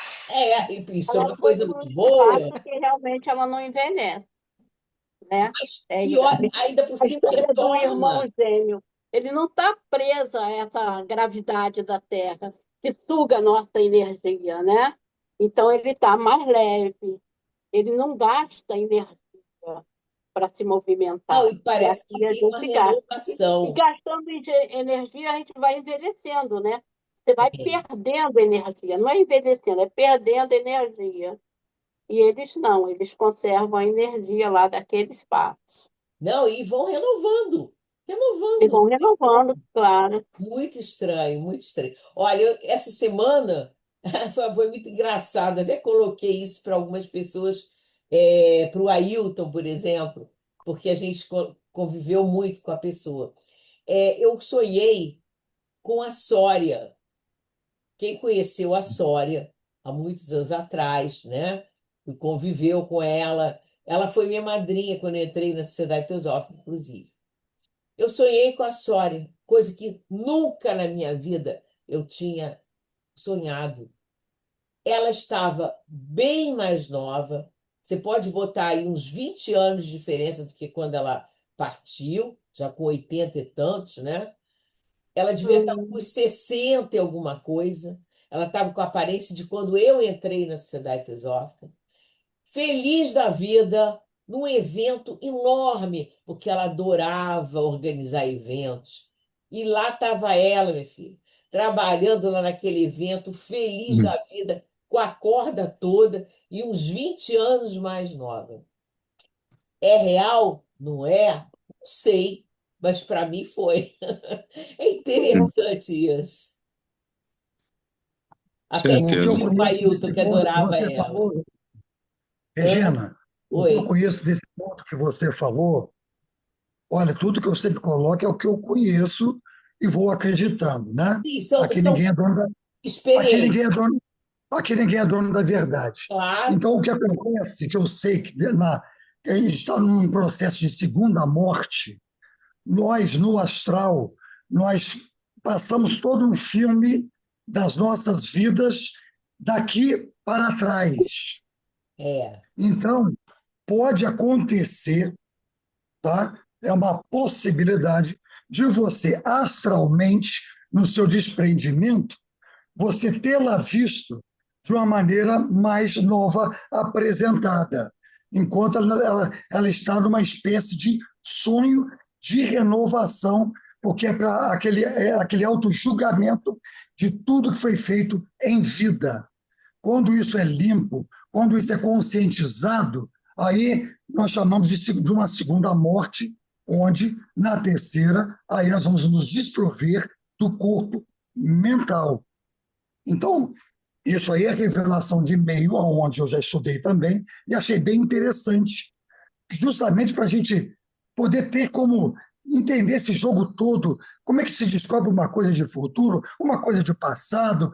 Speaker 1: e isso é
Speaker 7: Ela
Speaker 1: uma
Speaker 7: foi
Speaker 1: coisa
Speaker 7: para um
Speaker 1: muito boa,
Speaker 7: espaço que realmente ela não envelhece, né?
Speaker 1: mas
Speaker 7: É
Speaker 1: pior, ainda por
Speaker 7: a
Speaker 1: cima
Speaker 7: história do irmão
Speaker 1: retorna.
Speaker 7: gêmeo. Ele não está preso a essa gravidade da Terra, que suga a nossa energia, né? Então, ele está mais leve, ele não gasta energia para se
Speaker 1: Não,
Speaker 7: movimentar.
Speaker 1: e
Speaker 7: E
Speaker 1: parece que
Speaker 7: aqui a
Speaker 1: tem uma
Speaker 7: gente gasta. E
Speaker 1: renovação.
Speaker 7: gastando energia, a gente vai envelhecendo, né? Você vai perdendo energia, não é envelhecendo, é perdendo energia. E eles não, eles conservam a energia lá daquele espaço.
Speaker 1: Não, e vão renovando,
Speaker 7: E
Speaker 1: renovando.
Speaker 7: vão
Speaker 1: Não sei
Speaker 7: renovando,
Speaker 1: como.
Speaker 7: claro.
Speaker 1: Muito estranho, muito estranho. Olha, essa semana foi muito engraçado. Até coloquei isso para algumas pessoas, para o Ailton, por exemplo, porque a gente conviveu muito com a pessoa. Eu sonhei com a Sória. Quem conheceu a Sória há muitos anos atrás, né? E conviveu com ela. Ela foi minha madrinha quando eu entrei na Sociedade Teosófica, inclusive. Eu sonhei com a Sória, coisa que nunca na minha vida eu tinha sonhado. Ela estava bem mais nova. Você pode botar aí uns 20 anos de diferença do que quando ela partiu, já com 80 e tantos, né? Ela devia estar com uns 60 e alguma coisa. Ela estava com a aparência de quando eu entrei na Sociedade Teosófica. Feliz da vida, num evento enorme, porque ela adorava organizar eventos. E lá estava ela, minha filha, trabalhando lá naquele evento, feliz
Speaker 2: Hum.
Speaker 1: da vida, com a corda toda e uns 20 anos mais nova. É real? Não é? Não sei, mas para mim foi. É interessante isso. Até
Speaker 6: O que eu
Speaker 2: Certeza.
Speaker 1: escrevi para
Speaker 6: conheço
Speaker 1: Ailton,
Speaker 6: desse
Speaker 1: que
Speaker 6: ponto que
Speaker 1: adorava
Speaker 6: você
Speaker 1: ela.
Speaker 6: falou,
Speaker 1: Hã?
Speaker 6: Regina, o que eu
Speaker 1: Oi.
Speaker 6: conheço desse ponto que você falou, olha, tudo que eu sempre coloco é o que eu conheço e vou acreditando, né?
Speaker 1: Sim,
Speaker 6: Aqui
Speaker 1: são
Speaker 6: ninguém é dono da, aqui ninguém é
Speaker 1: experiências,
Speaker 6: dono, aqui ninguém é dono da verdade.
Speaker 1: claro.
Speaker 6: Então, o que acontece, que eu sei que a gente está num processo de segunda morte, nós, no astral, nós passamos todo um filme das nossas vidas daqui para trás.
Speaker 1: É,
Speaker 6: Então, pode acontecer, tá? É uma possibilidade de você astralmente, no seu desprendimento, você tê-la visto de uma maneira mais nova apresentada, enquanto ela está numa espécie de sonho de renovação, porque é para aquele auto-julgamento de tudo que foi feito em vida. Quando isso é limpo, quando isso é conscientizado, aí nós chamamos de uma segunda morte, onde, na terceira, aí nós vamos nos desprover do corpo mental. Então, isso aí é revelação de meio, onde eu já estudei também, e achei bem interessante, justamente para a gente poder ter como entender esse jogo todo, como é que se descobre uma coisa de futuro, uma coisa de passado,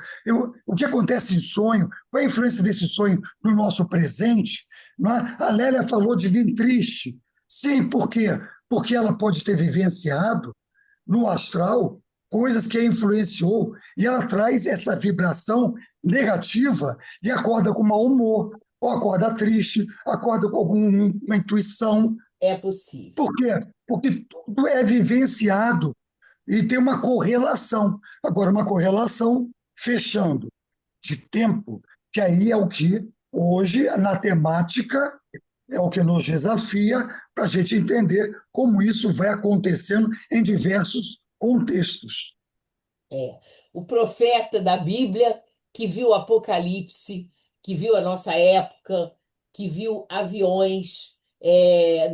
Speaker 6: o que acontece em sonho, qual é a influência desse sonho no nosso presente. Não é? A Lélia falou de vir triste. Sim, por quê? Porque ela pode ter vivenciado no astral coisas que a influenciou e ela traz essa vibração negativa e acorda com mau humor, ou acorda triste, acorda com alguma intuição.
Speaker 1: é possível.
Speaker 6: Por quê? Porque tudo é vivenciado e tem uma correlação. Agora, uma correlação fechando de tempo, que aí é o que hoje na temática é o que nos desafia para a gente entender como isso vai acontecendo em diversos contextos.
Speaker 1: É. O profeta da Bíblia que viu o Apocalipse, que viu a nossa época, que viu aviões,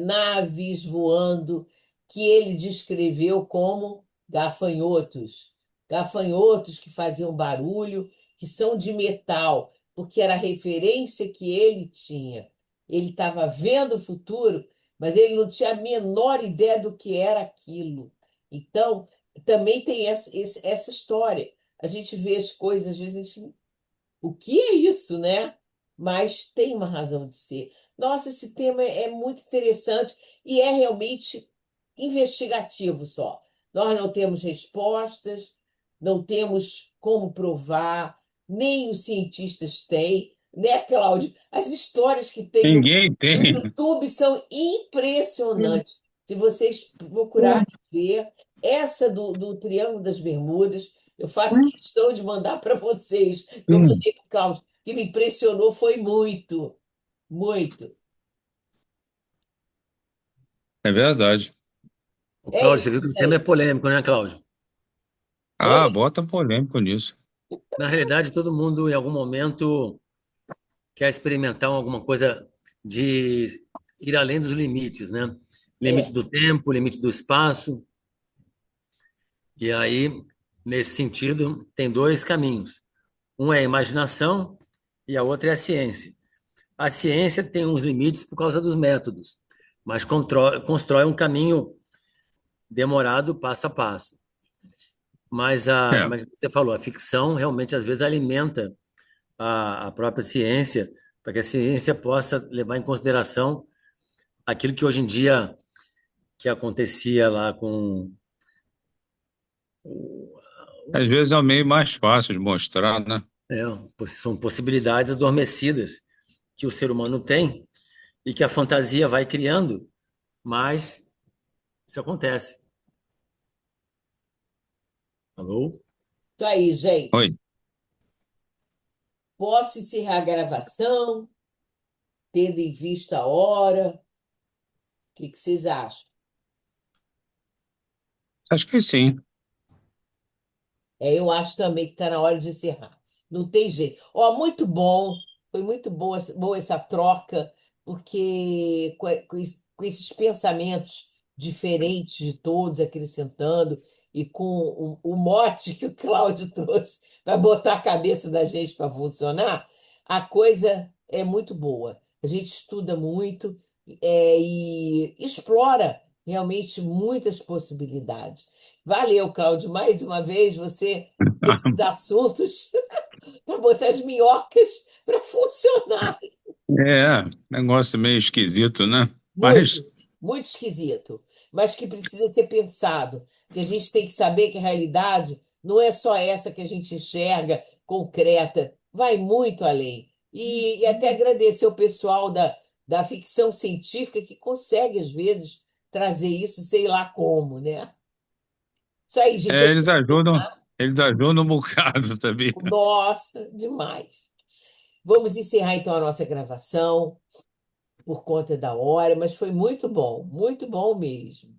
Speaker 1: naves voando, que ele descreveu como gafanhotos. Gafanhotos que faziam barulho, que são de metal, porque era a referência que ele tinha. Ele estava vendo o futuro, mas ele não tinha a menor ideia do que era aquilo. Então, também tem essa história. A gente vê as coisas, às vezes, o que é isso, né? Mas tem uma razão de ser. Nossa, esse tema é muito interessante e é realmente investigativo só. Nós não temos respostas, não temos como provar, nem os cientistas têm, né, Cláudio? As histórias que tem
Speaker 2: Ninguém
Speaker 1: no
Speaker 2: tem.
Speaker 1: YouTube são impressionantes. Se vocês procurarem ver, essa do Triângulo das Bermudas, eu faço questão de mandar para vocês. Eu mandei para o Cláudio, que me impressionou foi muito, muito.
Speaker 2: É verdade.
Speaker 3: O
Speaker 1: É
Speaker 3: Cláudio, você
Speaker 1: isso,
Speaker 3: viu que o tema é
Speaker 1: gente.
Speaker 3: polêmico, né, Cláudio?
Speaker 2: Ah,
Speaker 1: Oi?
Speaker 2: bota polêmico nisso.
Speaker 3: Na realidade, todo mundo, em algum momento, quer experimentar alguma coisa de ir além dos limites, né? Limite
Speaker 1: É,
Speaker 3: do tempo, limite do espaço. E aí, nesse sentido, tem dois caminhos. Um é a imaginação e a outra é a ciência. A ciência tem uns limites por causa dos métodos, mas constrói um caminho demorado passo a passo. Mas
Speaker 2: É,
Speaker 3: como é que você falou, a ficção realmente às vezes alimenta a própria ciência, para que a ciência possa levar em consideração aquilo que hoje em dia que acontecia lá com
Speaker 2: Às vezes é o meio mais fácil de mostrar, né?
Speaker 3: são possibilidades adormecidas que o ser humano tem e que a fantasia vai criando, mas isso acontece. Alô?
Speaker 1: Isso aí,
Speaker 2: Oi.
Speaker 1: gente. Posso encerrar a gravação, tendo em vista a hora? O que vocês acham?
Speaker 2: Acho que sim.
Speaker 1: Eu acho também que está na hora de encerrar. Não tem jeito. Ó, muito bom. Foi muito boa essa troca, porque com esses pensamentos diferentes de todos, acrescentando, e com o mote que o Cláudio trouxe para botar a cabeça da gente para funcionar, a coisa é muito boa. A gente estuda muito, e explora realmente muitas possibilidades. Valeu, Cláudio, mais uma vez você com esses assuntos para botar as minhocas para funcionar.
Speaker 2: Negócio meio esquisito, né? Mas
Speaker 1: Muito, muito esquisito, mas que precisa ser pensado, que a gente tem que saber que a realidade não é só essa que a gente enxerga, concreta, vai muito além. E até agradecer o pessoal da ficção científica que consegue, às vezes, trazer isso, sei lá como, né? Isso aí, gente.
Speaker 2: eles ajudam um bocado, sabia?
Speaker 1: Nossa, demais. Vamos encerrar então a nossa gravação por conta da hora, mas foi muito bom mesmo.